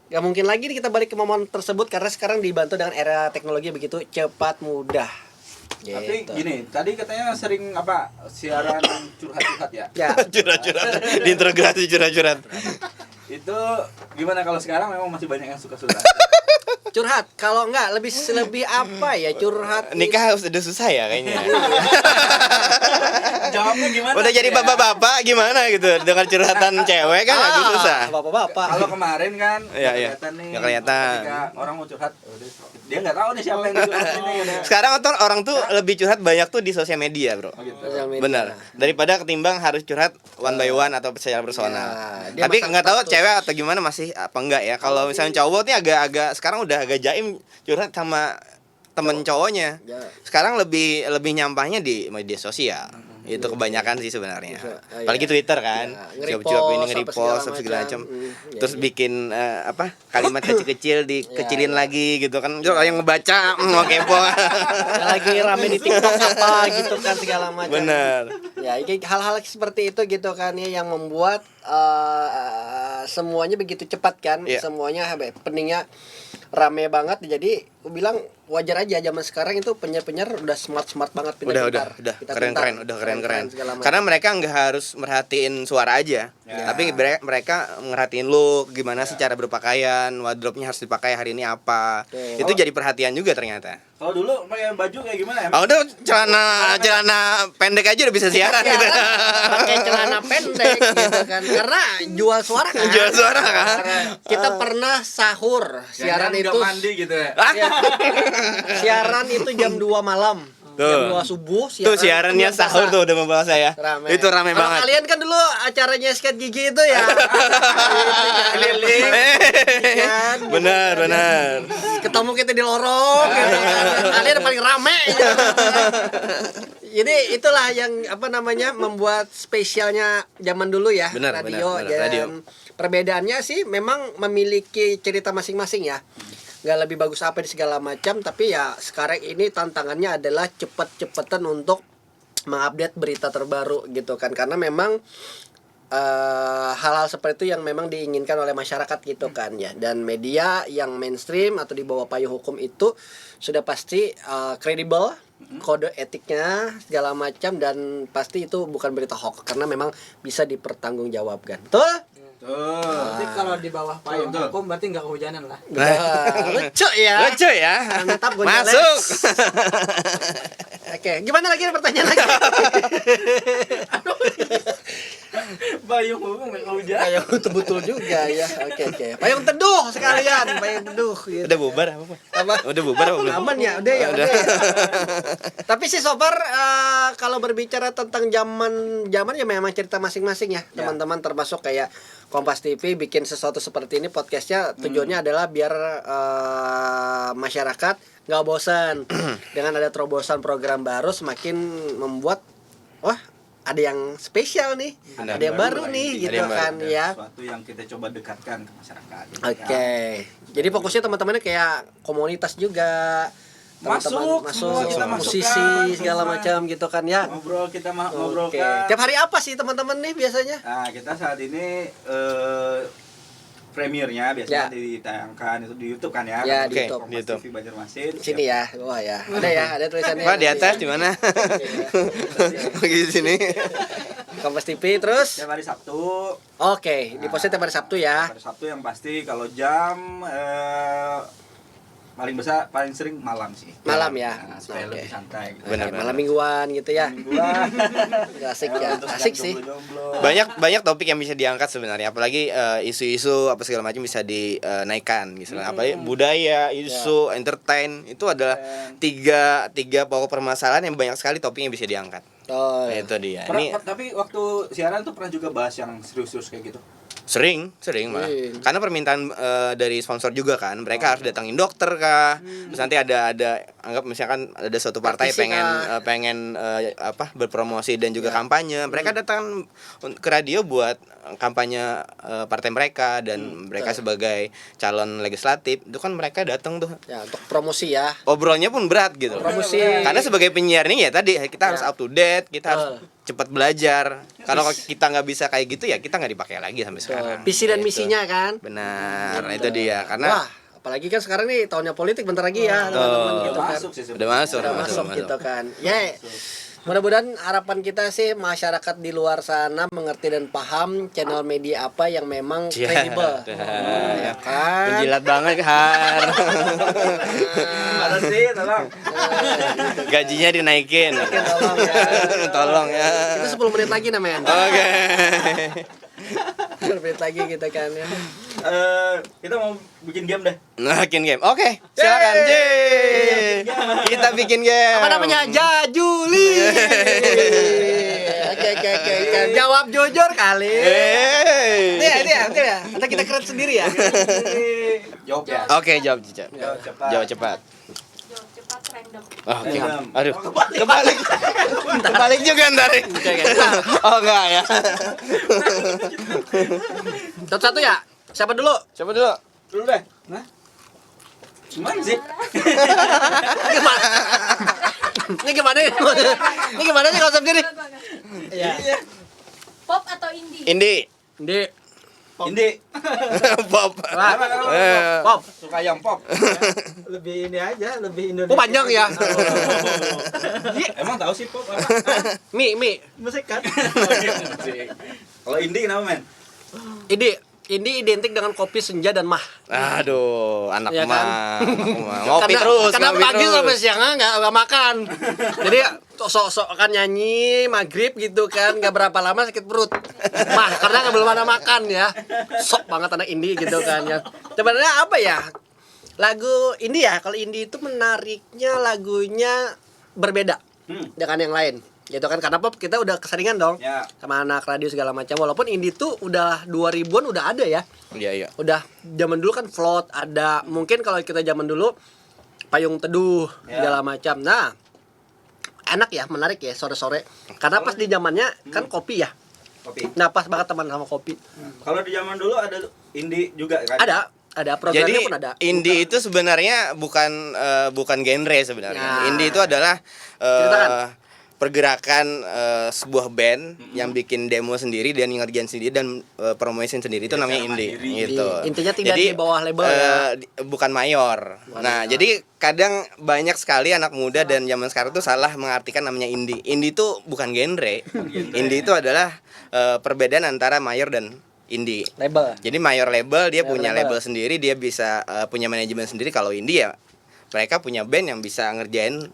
gak mungkin lagi nih kita balik ke momen tersebut karena sekarang dibantu dengan era teknologi begitu cepat mudah.
Tapi
Gitu.
gini, tadi katanya sering apa siaran curhat-curhat ya.
Ya,
Curhat-curhat. Diintegrasi curhat-curhat.
Itu gimana kalau sekarang memang masih banyak yang suka curhat.
curhat. Kalau enggak lebih apa ya curhat.
Nikah udah susah ya kayaknya.
Jawabnya gimana?
Udah jadi
ya?
bapak-bapak gimana gitu dengan curhatan cewek kan agak susah.
Bapak-bapak.
Kalau kemarin kan
Iya, iya.
kelihatan nih.
Nggak kelihatan.
Ketika orang mau curhat, dia nggak tahu nih siapa yang curhat ini.
Sekarang orang tuh lebih curhat banyak tuh di sosial media, Bro.
Sosial media.
Benar. Daripada ketimbang harus curhat one by one atau secara personal.
Ya, dia
Tapi
masang
nggak tahu
status.
cewek atau gimana masih apa enggak ya. Kalau misalnya cowok nih agak sekarang udah agak jaim curhat sama temen cowoknya.
Ya.
Sekarang lebih nyampahnya di media sosial. Itu kebanyakan sih sebenarnya.
Bisa. Oh,
Apalagi
iya.
Twitter kan.
Ya,
Jawab-jawab ini
nge-repost,
nge-repost
apa
segala
segala
macam.
macam.
Terus
Jadi-
bikin kalimat kecil-kecil dikecilin
Ya.
lagi gitu kan. Terus yang ngebaca mau kepo.
Yang lagi rame di TikTok apa gitu kan segala macam.
Bener.
Ya, hal-hal seperti itu gitu kan ya yang membuat semuanya begitu cepat kan.
Iya.
Semuanya pentingnya rame banget. Jadi aku bilang wajar aja zaman sekarang itu penyiar-penyiar udah smart banget,
Udah
pintar-pintar.
keren-keren,
segala macam.
Karena mereka nggak harus merhatiin suara aja,
Ya.
tapi mereka merhatiin look, gimana sih cara berpakaian, wardrobe-nya harus dipakai hari ini apa.
Oke.
Itu jadi perhatian juga ternyata.
Kalau dulu pakai baju kayak gimana ya?
Ah udah celana pendek aja udah bisa siaran gitu.
Pakai celana pendek gitu kan. Karena jual suara kan.
Jual suara kan.
Kita pernah sahur siaran
Jangan
itu
nggak mandi gitu ya.
Ya. Siaran itu jam 2 malam. jam 2 subuh
Tuh siarannya
luar biasa.
sahur tuh udah membawa saya.
Rame.
Itu rame
Kalau
banget.
kalian kan dulu acaranya sikat gigi itu ya. Keliling. Kan?
Benar.
Ketemu kita di lorong gitu kan. Kalian paling rame gitu. Jadi itulah yang membuat spesialnya zaman dulu ya.
Benar,
radio.
benar,
Dan
radio.
perbedaannya sih memang memiliki cerita masing-masing ya. Gak lebih bagus apa di segala macam, tapi ya sekarang ini tantangannya adalah cepet-cepetan untuk mengupdate berita terbaru gitu kan, karena memang hal-hal seperti itu yang memang diinginkan oleh masyarakat gitu kan ya. Dan media yang mainstream atau di bawah payung hukum itu sudah pasti kredibel, kode etiknya segala macam, dan pasti itu bukan berita hoax karena memang bisa dipertanggungjawabkan. Betul?
Berarti kalau di bawah payung hukum berarti nggak kehujanan lah.
Lucu ya.
Lucu ya.
Mantap, Gonzales.
Masuk.
Oke, gimana lagi pertanyaan lagi?
Payung hukum nggak kehujanan.
Payung betul-betul juga ya. Oke. Payung teduh sekalian, payung teduh gitu.
Udah bubar apa?
Apa?
Udah bubar apa belum?
Aman ya, udah ya.
Udah.
Tapi sih so far kalau berbicara tentang zaman ya memang cerita masing-masing ya, teman-teman, termasuk kayak Kompas TV bikin sesuatu seperti ini, podcastnya tujuannya adalah biar masyarakat nggak bosan dengan ada terobosan program baru, semakin membuat ada yang spesial nih,
Benar,
ada yang baru nih
Ada
gitu
yang baru.
kan ya.
Sesuatu yang kita coba dekatkan ke masyarakat.
Oke. Jadi fokusnya teman-temannya kayak komunitas juga. Teman-teman
Masuk, kita
musisi
masukkan,
segala
teman-teman.
macam gitu kan ya.
Ngobrol, kita
Oke.
ngobrolkan.
Tiap hari apa sih teman-teman nih biasanya?
Nah, kita saat ini premiernya biasanya
Ya.
ditayangkan itu di YouTube kan ya.
Ya, di
Oke,
YouTube.
di YouTube.
TV Banjarmasin.
Sini ya, wah ya. Ada ya, ada tulisannya.
Pak di atas di mana? Lagi di sini.
Kompas TV terus.
Tiap hari Sabtu.
Oke, di posnya tiap hari Sabtu ya.
Pada Sabtu yang pasti kalau jam paling sering malam sih.
Malam ya.
Nah, supaya
Oke.
lebih santai gitu.
Benar.
Oke, malam mingguan gitu ya.
Mingguan.
Asik ya.
Untuk
Asik
yang
sih.
jomblo-jomblo.
Banyak topik yang bisa diangkat sebenarnya, apalagi isu-isu apa segala macam bisa dinaikkan misalnya apalagi budaya, isu, entertain, itu adalah tiga pokok permasalahan yang banyak sekali topik yang bisa diangkat.
Oh,
Nah,
ya.
itu dia.
Pernah-
Ini
tapi waktu siaran tuh pernah juga bahas yang serius-serius kayak gitu.
sering malah.
Sering.
Karena permintaan dari sponsor juga kan, mereka harus datangin dokter kah. Terus nanti ada anggap misalkan ada suatu partai
Praktisi
pengen berpromosi dan juga kampanye. Mereka datang ke radio buat kampanye partai mereka, dan mereka sebagai calon legislatif itu kan mereka datang tuh.
Ya, untuk promosi ya.
Obrolnya pun berat gitu.
Promosi.
Karena sebagai penyiar ini ya tadi kita harus
Ya.
up to date, kita harus cepat belajar. Kalau kita nggak bisa kayak gitu ya kita nggak dipakai lagi sampai sekarang.
Visi dan
Gitu.
misinya kan.
Benar, nah itu dia. Karena
Wah, apalagi kan sekarang nih tahunnya politik bentar lagi ya, teman-teman gitu kan.
Masuk sih
udah
sebenarnya.
masuk,
Udah masuk gitu kan. Ya. Mudah-mudahan harapan kita sih masyarakat di luar sana mengerti dan paham channel media apa yang memang
Iya.
kredibel. Ya kan?
Menjilat banget Har.
Ada sih, tolong.
Gajinya dinaikin.
Tolong ya.
Tolong ya.
Itu 10 menit lagi namanya.
Oke.
10 menit lagi gitu kan ya.
Kita mau bikin game deh.
Bikin game. Oke, silakan. Yeay. Kita bikin game.
Apa namanya? Jajuli. Oke. Jawab jujur kali.
Hey.
Ini ya. Atau kita keren sendiri ya.
Jawab ya.
Oke, jawab cepat.
Jawab cepat.
Jawab cepat.
Jawab cepat random.
Oh, oke.
Random.
Aduh. Kebalik. Kebalik juga ntar. Oh, enggak ya.
Satu-satu ya. Siapa dulu?
Coba dulu.
Dulu deh. Nah. Gimana sih?
Ini gimana? Ini gimana sih konsep diri? Iya.
Pop atau indie?
Indi.
Di
Indi.
Pop.
pop.
Suka yang pop.
Lebih ini aja, lebih Indonesia.
Oh panjang ya.
Emang tahu sih pop apa?
Mi.
Musik kan?
Kalau Indi kenapa, men?
Ini identik dengan kopi senja dan mah.
Aduh, anak
Iya kan?
mah. Ngopi terus,
Karena
ngopi
pagi
terus.
sampai siang nggak makan. Jadi sok-sok kan nyanyi maghrib gitu kan, nggak berapa lama sakit perut. Mah karena belum ada makan ya. Sok banget anak indie gitu kan ya. Sebenarnya apa ya? Lagu indie ya, kalau indie itu menariknya lagunya berbeda dengan yang lain. Gitu kan, karena pop kita udah keseringan dong
Ya.
sama anak radio segala macam. Walaupun indie tuh udah 2000-an udah ada ya.
Iya.
Udah zaman dulu kan float ada, mungkin kalau kita zaman dulu payung teduh
Ya.
segala macam. Nah, enak ya, menarik ya sore-sore. Karena pas di zamannya kan kopi ya.
Kopi.
Nah, pas banget teman sama kopi.
Kalau di zaman dulu ada indie juga kan?
Ada programnya
Jadi
pun ada.
indie itu sebenarnya bukan genre sebenarnya.
Nah.
Indie itu adalah
Ceritakan.
pergerakan sebuah band yang bikin demo sendiri dan ngerjain sendiri dan promosiin sendiri itu
Ya,
namanya
secara
indie
mandiri.
gitu.
Intinya tidak di bawah label ya.
Bukan mayor. Nah, jadi kadang banyak sekali anak muda dan zaman sekarang tuh salah mengartikan namanya indie. Indie itu bukan genre. Indie itu adalah perbedaan antara mayor dan indie.
Label.
Jadi mayor label dia
Mayor
punya
label.
label sendiri, dia bisa punya manajemen sendiri. Kalau indie ya mereka punya band yang bisa ngerjain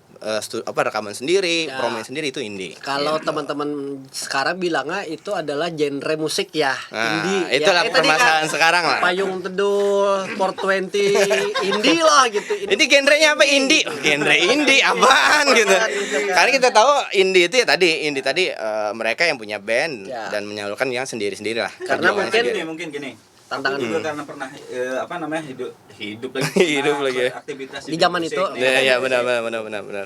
rekaman sendiri,
Ya.
promosi sendiri, itu indie.
Kalau teman-teman sekarang bilangnya itu adalah genre musik ya,
Nah,
indie.
itulah
ya, tadi
permasalahan
kan
sekarang lah.
Payung teduh, 420, indie lah gitu.
Ini genrenya apa indie? Oh, genre indie apaan gitu. Karena kita tahu indie itu ya indie tadi mereka yang punya band
Ya.
dan menyalurkan yang sendiri-sendiri lah.
Karena
Perjuangannya
mungkin-
sendiri.
Mungkin gini.
Tantangan
Aku juga
Hmm.
karena pernah hidup lagi.
Hidup lagi ya.
Aktivitas
Di zaman
musik
itu.
nih.
Ya benar.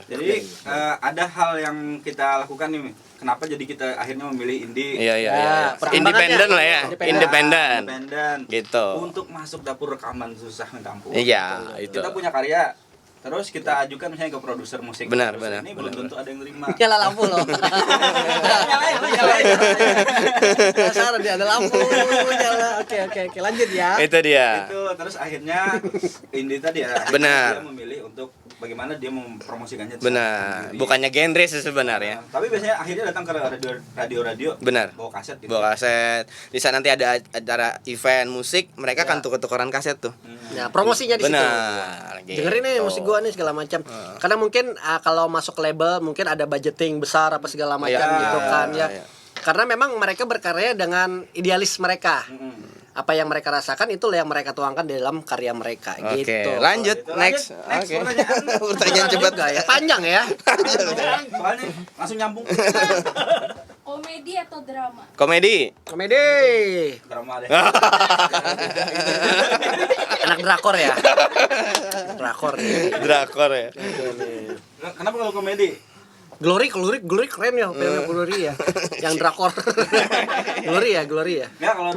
Jadi ada hal yang kita lakukan nih. Kenapa jadi kita akhirnya memilih indie?
Iya.
pertimbangannya.
Independen lah ya.
Independen.
Independen.
Independen.
Gitu.
Untuk masuk dapur rekaman susah minta ampun.
Iya, itu.
Kita punya karya. Terus kita ajukan misalnya ke produser musik.
Benar,
Produser
benar,
Ini belum
benar,
tentu ada yang terima.
Nyala lampu loh. Penasaran dia ada lampu nyala. Oke, lanjut ya.
Itu dia.
Itu terus akhirnya indie tadi ya.
Benar.
Dia memilih untuk bagaimana dia mempromosikannya.
Benar.
sendiri.
Bukannya genre sih sebenarnya.
Tapi biasanya akhirnya datang ke radio.
Benar.
Bawa kaset gitu.
Bawa kaset. Di sana nanti ada acara event musik, mereka kan tuker-tukeran kaset tuh.
Nah, promosinya di situ.
Benar.
Dengerin nih musik gua nih segala macam. Karena mungkin kalau masuk label mungkin ada budgeting besar apa segala macam
Ya,
gitu kan ya.
ya.
Karena memang mereka berkarya dengan idealis mereka. Apa yang mereka rasakan itulah yang mereka tuangkan dalam karya mereka
Oke,
gitu.
lanjut
Gitu.
next.
Next,
Oke.
pertanyaan.
Pertanyaan cepat.
Juga ya. Panjang ya.
Soalnya langsung nyambung.
Komedi atau drama?
Komedi.
Komedi.
Drama deh.
Anak drakor ya. Drakor nih.
Drakor ya.
Kenapa kalau komedi?
Glory keren ya, filmnya Glory ya. Yang drakor. Glory ya.
Ya kalau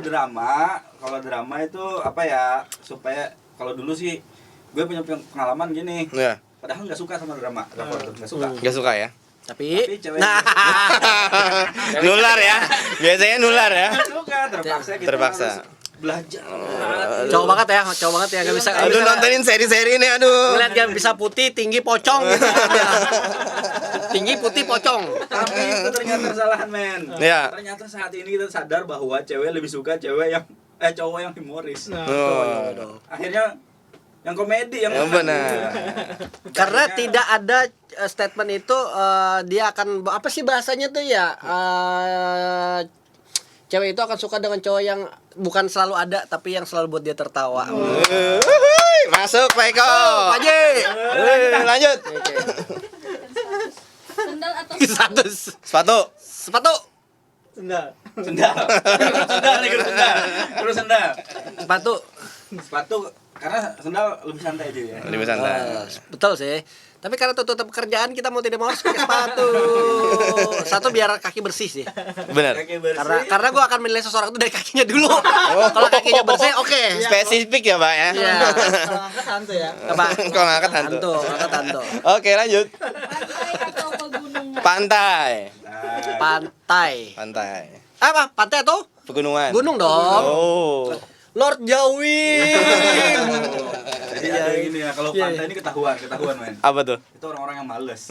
drama itu apa ya, supaya kalau dulu sih gue punya pengalaman gini.
Ya.
Padahal nggak suka sama drama, nggak suka.
Gak suka ya.
Tapi
cewek
nah,
Nular ya. Biasanya nular ya.
nggak suka, terpaksa kita
Terpaksa.
harus belajar.
cowok banget ya nggak bisa nggak
Aduh
bisa
nontonin seri-seri ini aduh.
ngeliat yang bisa putih tinggi pocong gitu. Tinggi putih pocong.
Tapi itu ternyata kesalahan men.
Ya.
Ternyata saat ini kita sadar bahwa cewek lebih suka cowok yang humoris.
Oh.
Akhirnya yang komedi yang
Benar.
Karena tidak ada statement itu dia akan apa sih bahasanya tuh ya, cewek itu akan suka dengan cowok yang bukan selalu ada tapi yang selalu buat dia tertawa.
Masuk Pak Eko.
Pak Haji.
Lanjut.
Sendal atau
Status
Sepatu.
sepatu
Sendal.
sendal. Terus sendal.
sepatu.
Sepatu karena sendal lebih santai aja ya.
Lebih santai.
Betul sih. Tapi karena tuntutan pekerjaan kita mau tidak mau harus pakai sepatu. Satu biar kaki bersih sih.
Benar.
Kaki bersih.
Karena gue akan menilai seseorang itu dari kakinya dulu. Kalau kakinya bersih, oke.
Spesifik ya Pak ya.
Iya.
Kalau angkat hantu ya.
Apa?
Kok ngangkat hantu?
Tanto.
Oke lanjut.
pantai atau pegunungan?
Pantai.
Pantai.
Pantai.
Apa? Pantai atau
Pegunungan.
gunung dong?
Oh.
Lord Jawi.
Jadi ada gini ya, kalau
Iya,
pantai ini ketahuan men.
Apa tuh?
Itu orang-orang yang males.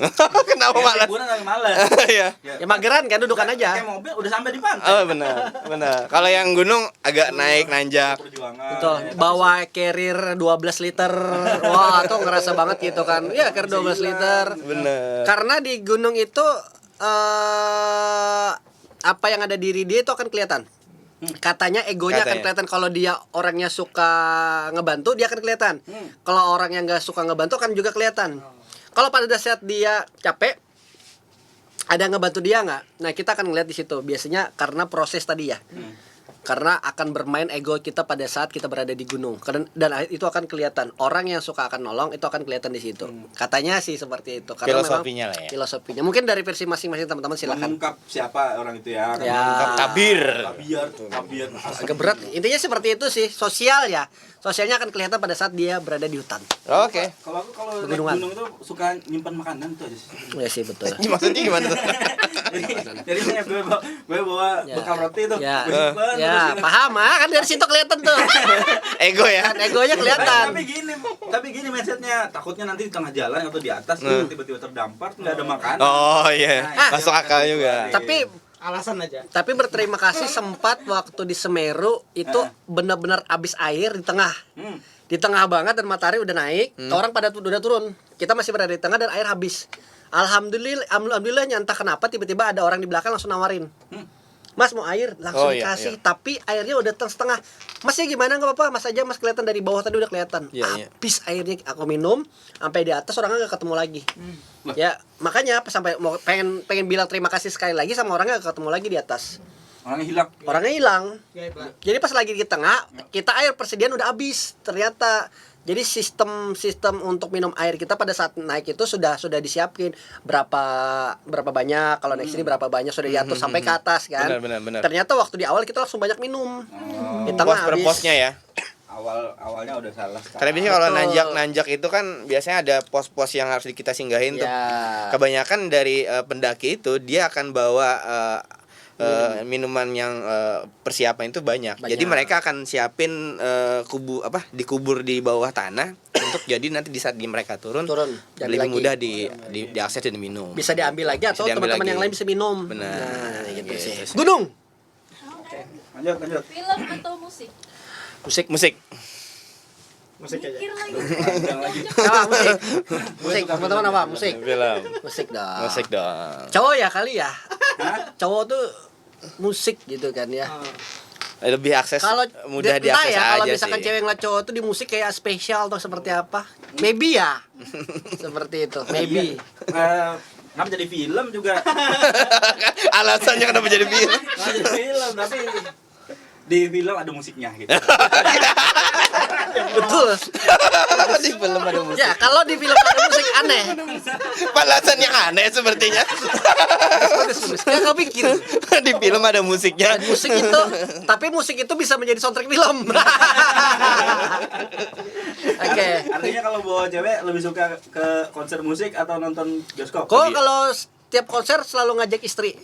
Kenapa malas?
Liburan yang males.
Iya.
Ya mageran kan dudukan aja.
Kayak mobil udah sampai di pantai.
Oh benar. Kalau yang gunung agak naik nanjak.
Perjuangan.
Betul. Bawa carrier 12 liter. Wah, tuh ngerasa banget gitu kan. Ya, carrier 12 liter.
Bener.
Karena di gunung itu apa yang ada di diri dia itu akan kelihatan. Katanya egonya akan
Katanya.
kelihatan. Kalau dia orangnya suka ngebantu, dia akan kelihatan. Kalau orang yang nggak suka ngebantu akan juga kelihatan. Kalau pada saat dia capek, ada yang ngebantu dia nggak? Nah, kita akan ngeliat di situ. Biasanya karena proses tadi ya. Karena akan bermain ego kita pada saat kita berada di gunung. Dan itu akan kelihatan. Orang yang suka akan nolong itu akan kelihatan di situ. Katanya sih seperti itu. Karena
Filosofinya
memang
lah ya.
Filosofinya. Mungkin dari versi masing-masing teman-teman silakan.
Mengungkap siapa orang itu ya.
Ya.
Tabir.
Tabiat.
Agak berat. Intinya seperti itu sih. Sosial ya. Sosialnya akan kelihatan pada saat dia berada di hutan.
Oke.
Kalau aku kalau naik
Pegunungan.
gunung itu suka nyimpan makanan tuh aja sih.
Ya sih betul.
Maksudnya gimana tuh?
Jadi saya gue bawa
Ya.
bekal roti tuh.
Ya.
Gue simpen,
Ya,
terus ini.
paham ah, kan dari situ kelihatan tuh.
Ego ya.
Kan egonya kelihatan.
Tapi gini mindsetnya, takutnya nanti di tengah jalan atau di atas tiba-tiba terdampar nggak ada makanan.
Oh iya.
Nah,
Masuk akal juga.
Tapi
Alasan aja.
berterima kasih sempat waktu di Semeru itu benar-benar habis air di tengah. Di tengah banget dan matahari udah naik, orang pada udah turun. Kita masih berada di tengah dan air habis. Alhamdulillahnya entah kenapa tiba-tiba ada orang di belakang langsung nawarin. Mas mau air, langsung
Oh, iya,
dikasih,
iya.
tapi airnya udah setengah. Masnya gimana nggak apa-apa, Mas aja, Mas kelihatan dari bawah tadi udah kelihatan.
Iya, iya.
Habis airnya aku minum sampai di atas orangnya nggak ketemu lagi. Ya makanya pas sampai mau pengen bilang terima kasih sekali lagi sama orangnya nggak ketemu lagi di atas.
Orangnya hilang.
Orangnya hilang.
Gaib lah.
Jadi pas lagi di tengah, kita air persediaan udah habis ternyata. Jadi sistem untuk minum air kita pada saat naik itu sudah disiapin berapa banyak, kalau naik sini berapa banyak sudah diatur sampai ke atas kan.
Benar.
Ternyata waktu di awal kita langsung banyak minum. Di
Pos
tengah
per
habis.
posnya ya.
Awalnya udah salah.
Karena biasanya kalau
Betul.
nanjak itu kan biasanya ada pos-pos yang harus kita singgahin tuh.
Ya.
Kebanyakan dari pendaki itu dia akan bawa minuman yang persiapan itu banyak. Jadi mereka akan siapin dikubur di bawah tanah untuk jadi nanti di saat mereka turun
Diambil
lebih
lagi.
mudah diakses dan diminum.
Bisa diambil lagi atau
diambil
teman-teman
lagi.
yang lain bisa minum.
Benar.
Nah, gitu
Gitu
sih.
sih.
Gunung.
Lanjut.
Film atau musik?
Musik.
Musik aja.
Mikir lagi.
Panjang lagi.
Apa musik? Musik, teman-teman apa? Musik.
Film.
Musik dong.
Musik dong.
Cowok ya kali ya. Cowok tuh musik gitu kan ya.
Lebih akses
Kalau
mudah
entah
diakses
ya, kalau
aja
misalkan
sih.
cewek ngeliat cowok tuh di musik kayak spesial atau seperti apa? Maybe ya. Seperti itu. Maybe.
Kenapa jadi film juga?
Alasannya kenapa jadi film?
Nggak jadi film, tapi di film ada musiknya gitu.
Betul.
Di film ada musik.
Ya, kalau di film ada musik aneh.
Alasannya aneh sepertinya.
Bagus. Kayak kau pikir.
Di film ada musiknya.
Dan musik itu, tapi musik itu bisa menjadi soundtrack film. Oke.
Artinya kalau bawa cewek lebih suka ke konser musik atau nonton bioskop?
Kok kalau setiap konser selalu ngajak istri?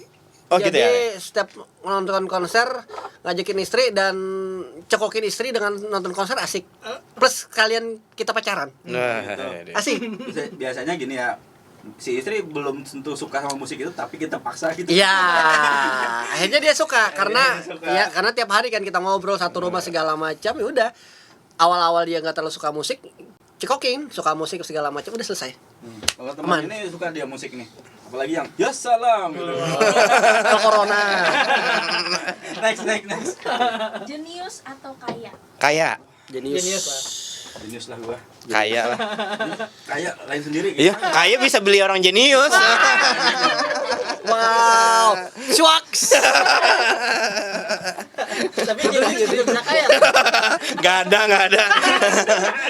Oh, gitu
Jadi
ya?
setiap nonton konser ngajakin istri dan cekokin istri dengan nonton konser asik. Plus kalian kita pacaran.
Nah,
Asik.
Biasanya gini ya, si istri belum tentu suka sama musik itu tapi kita paksa gitu.
Iya, akhirnya dia suka karena
dia suka.
ya karena tiap hari kan kita ngobrol satu rumah segala macam, ya udah. Awal-awal dia nggak terlalu suka musik, cekokin, suka musik segala macam, udah selesai.
Kalau
Aman.
teman ini suka dia musik nih. Apalagi yang ya salam gitu.
Kalau corona.
next.
Jenius atau kaya?
Kayak
Jenius lah.
Jenius lah gua.
Kayak lah.
Kayak lain sendiri gitu.
Iya, kayak bisa beli orang jenius.
Wow, shucks.
Tapi jenius juga bisa kaya.
Gak ada.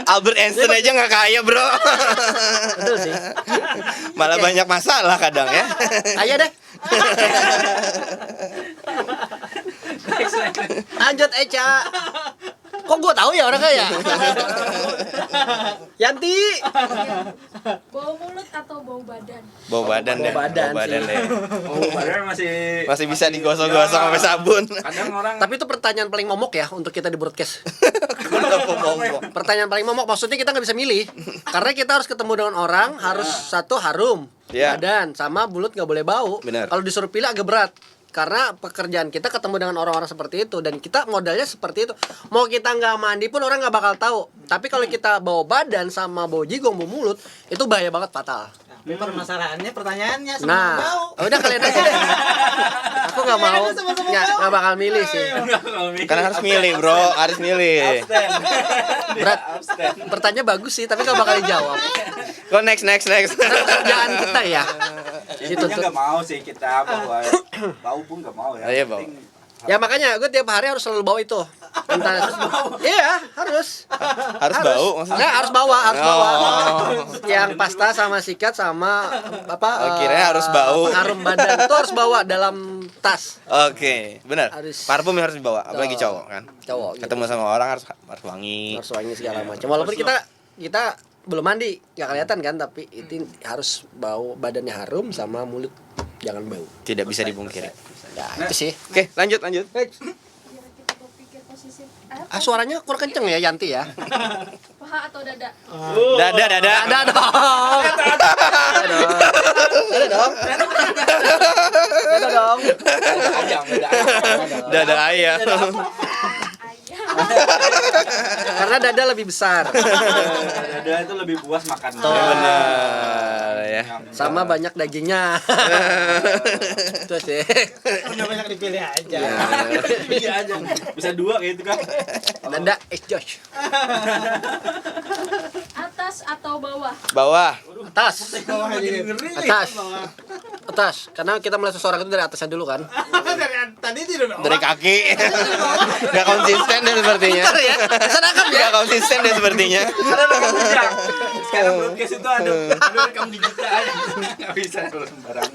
Albert Einstein aja nggak kaya, bro.
Betul sih.
Malah banyak masalah kadang ya.
Ayo deh. Lanjut Eca. Kok gue tahu ya orang kaya? Yanti.
Bau mulut atau bau badan?
Bau badan deh.
Bau badan
Bau badan
sih.
deh.
Oh, padahal
Masih bisa digosok-gosok sampai sabun.
Kadang orang
Tapi itu pertanyaan paling momok ya untuk kita di broadcast.
Kenapa ngomong?
Pertanyaan paling momok, maksudnya kita nggak bisa milih. Karena kita harus ketemu dengan orang, harus satu harum,
Iya.
badan, sama mulut nggak boleh bau.
Benar.
Kalau disuruh pilih agak berat. Karena pekerjaan kita ketemu dengan orang-orang seperti itu dan kita modalnya seperti itu. Mau kita nggak mandi pun orang nggak bakal tahu. Tapi kalau kita bau badan sama bau jigong, bau mulut, itu bahaya banget, fatal.
Tapi permasalahannya pertanyaannya semua
Nah,
bau.
udah kalian aja deh. Aku nggak mau, nggak bakal milih sih.
Kan harus milih, bro. Harus milih.
abstain.
Berat.
Abstain.
Pertanyaan bagus sih, tapi nggak bakal dijawab.
Kok next.
Kerjaan kita ya.
Intinya nggak mau sih kita bahwa bau pun nggak mau ya.
Iya,
Yang
bau.
penting
Ya makanya gue tiap hari harus selalu bawa itu. Entah. Iya, harus.
Harus bau maksudnya.
Nggak, harus bawa.
Oh.
Yang pasta sama sikat sama apa?
Oh, kirain harus bau.
Harum badan itu harus bawa dalam tas.
Oke, benar.
Harus.
Parfum yang harus dibawa, apalagi cowok kan.
Cowok. Gitu.
Ketemu sama orang harus wangi.
Harus wangi segala macam. Walaupun kita belum mandi, nggak kelihatan kan, tapi itu harus bau badannya harum sama mulut jangan bau.
Tidak bisa dipungkiri.
Ya, itu sih.
Oke, lanjut.
Biar kita berpikir positif.
Ah, suaranya kurang kenceng ya Yanti ya.
Paha atau dada?
Dada.
Ada dong. Ada dong. Ada dong.
Dada ayah.
Ayah.
Karena dada lebih besar.
dada itu lebih puas makan.
Benar ya.
Sama banyak dagingnya. Itu sih.
Udah banyak dipilih aja.
Iya aja. Bisa dua kayak gitu kan.
Dada Josh.
Atas atau bawah?
Bawah.
Atas. Atas. Atas. Karena kita melihat seseorang itu dari atasnya dulu kan.
Dari tadi tidak
Dari kaki. Gak konsisten deh sepertinya.
Bentar ya. Sedangkan ya.
Gak konsisten deh sepertinya.
Ada rekam jejak. Sekarang broadcast itu ada rekam digital aja. Nggak bisa kalau sembarangan.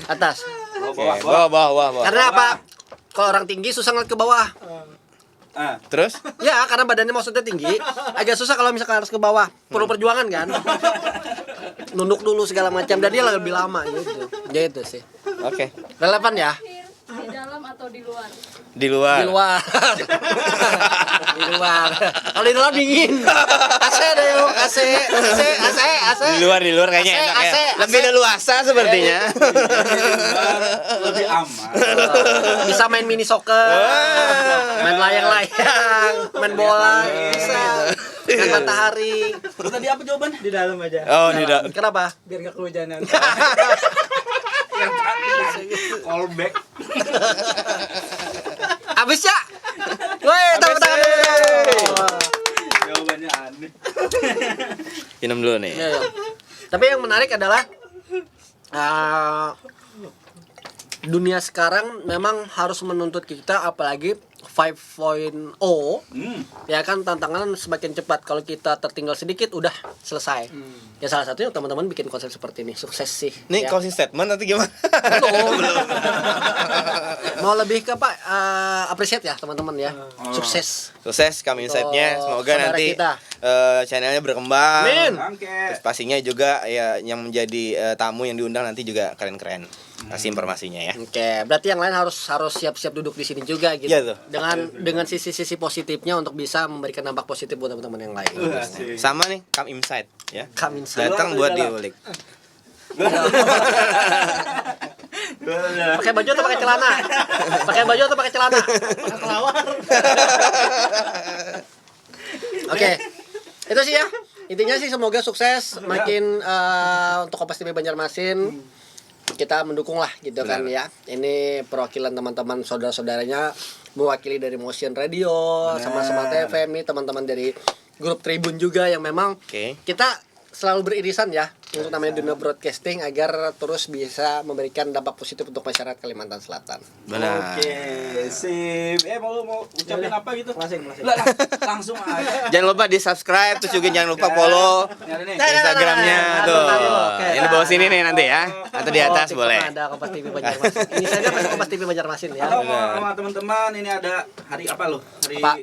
Atas.
Oke, bawah.
Karena apa? Kalau orang tinggi susah ngeliat ke bawah.
Ah,
Terus?
Ya, karena badannya maksudnya tinggi, agak susah kalau misalkan harus ke bawah. Perlu perjuangan kan? Nunduk dulu segala macam dan dia lebih lama gitu. Gitu sih.
Oke.
Relevan ya?
Di dalam atau di luar?
Di luar.
Di luar. Di luar. Kalau di dalam dingin. AC deh yuk, AC.
Di luar kayaknya enak ya.
AC.
Lebih leluasa sepertinya.
lebih aman.
Bisa main mini soccer. Main layang-layang, main bola, bisa. Main matahari.
Terus tadi apa jawabannya?
di dalam aja.
Oh, di dalam.
Kenapa?
Biar gak kehujanan.
Callback.
Habis ya? Woi, tepuk tangan dulu.
Jawabannya aneh.
Minum dulu nih.
Iya, iya. Tapi yang menarik adalah dunia sekarang memang harus menuntut kita, apalagi 5.0 ya kan, tantangan semakin cepat. Kalau kita tertinggal sedikit udah selesai. Ya salah satunya teman-teman bikin konsep seperti ini sukses sih.
Nih
ya.
closing statement nanti gimana?
Belum. Mau lebih ke Pak appreciate ya teman-teman ya. Sukses.
Sukses kami insight-nya. Semoga
Saudara
nanti
kita.
channelnya berkembang.
Amin.
Oke.
Terus pastinya juga ya yang menjadi tamu yang diundang nanti juga keren-keren. Kasih informasinya ya.
Oke, berarti yang lain harus siap-siap duduk di sini juga gitu.
Iya tuh.
Dengan sisi-sisi positifnya untuk bisa memberikan dampak positif buat teman-teman yang lain.
Asik.
Sama nih, come inside ya.
Come inside.
Datang buat diulik.
Pakai baju atau pakai celana? Pakai baju atau pakai celana? Oke. Itu sih ya. Intinya sih semoga sukses makin untuk Kompas TV Banjarmasin. Kita mendukung lah gitu kan ya. Ini perwakilan teman-teman saudara-saudaranya mewakili dari Motion Radio sama Smart FM nih, teman-teman dari grup Tribun juga yang memang kita selalu beririsan ya untuk namanya dunia broadcasting agar terus bisa memberikan dampak positif untuk masyarakat Kalimantan Selatan.
Benar.
Oke, sip. Mau ucapin apa gitu?
Closing.
Lah, langsung aja.
Jangan lupa di-subscribe, terus juga jangan lupa follow
Nyari nih.
Instagramnya tuh.
Oke.
Ini bawah sini nih nanti ya. Atau di atas
TikTok
boleh.
Ada Kompas TV Banjarmasin. Ini saja masih Kompas TV Banjarmasin ya.
Halo sama teman-teman, ini ada hari apa loh? Hari
Pak.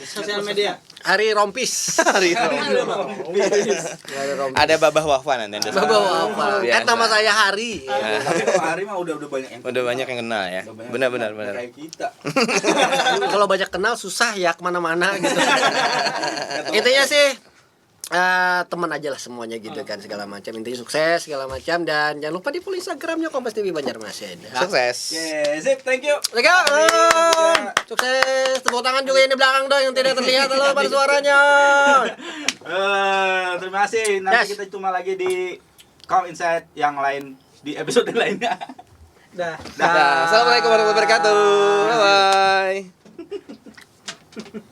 Sosial media.
Hari Rompis.
Hari
Hari Rompis.
Ada Babah Wafa nanti.
Bawa apa? Kan nama saya Hari.
Tapi kalau hari mah udah banyak yang
Udah banyak yang kenal ya.
Udah banyak
Benar.
kayak kita.
Kalau banyak kenal susah ya kemana-mana gitu. Intinya sih teman aja lah semuanya gitu kan, segala macam. Intinya sukses segala macam, dan jangan lupa di follow Instagramnya Kompas TV Banjarmasin. Ya.
Sukses.
Oke, sip, thank you.
Oke, sukses. Tepuk tangan juga yang di belakang dong yang tidak terlihat loh pada suaranya.
Terima kasih. Nanti
Yes.
kita cuma lagi di Come Inside yang lain di episode lainnya.
Dah.
Assalamualaikum warahmatullahi wabarakatuh. Bye.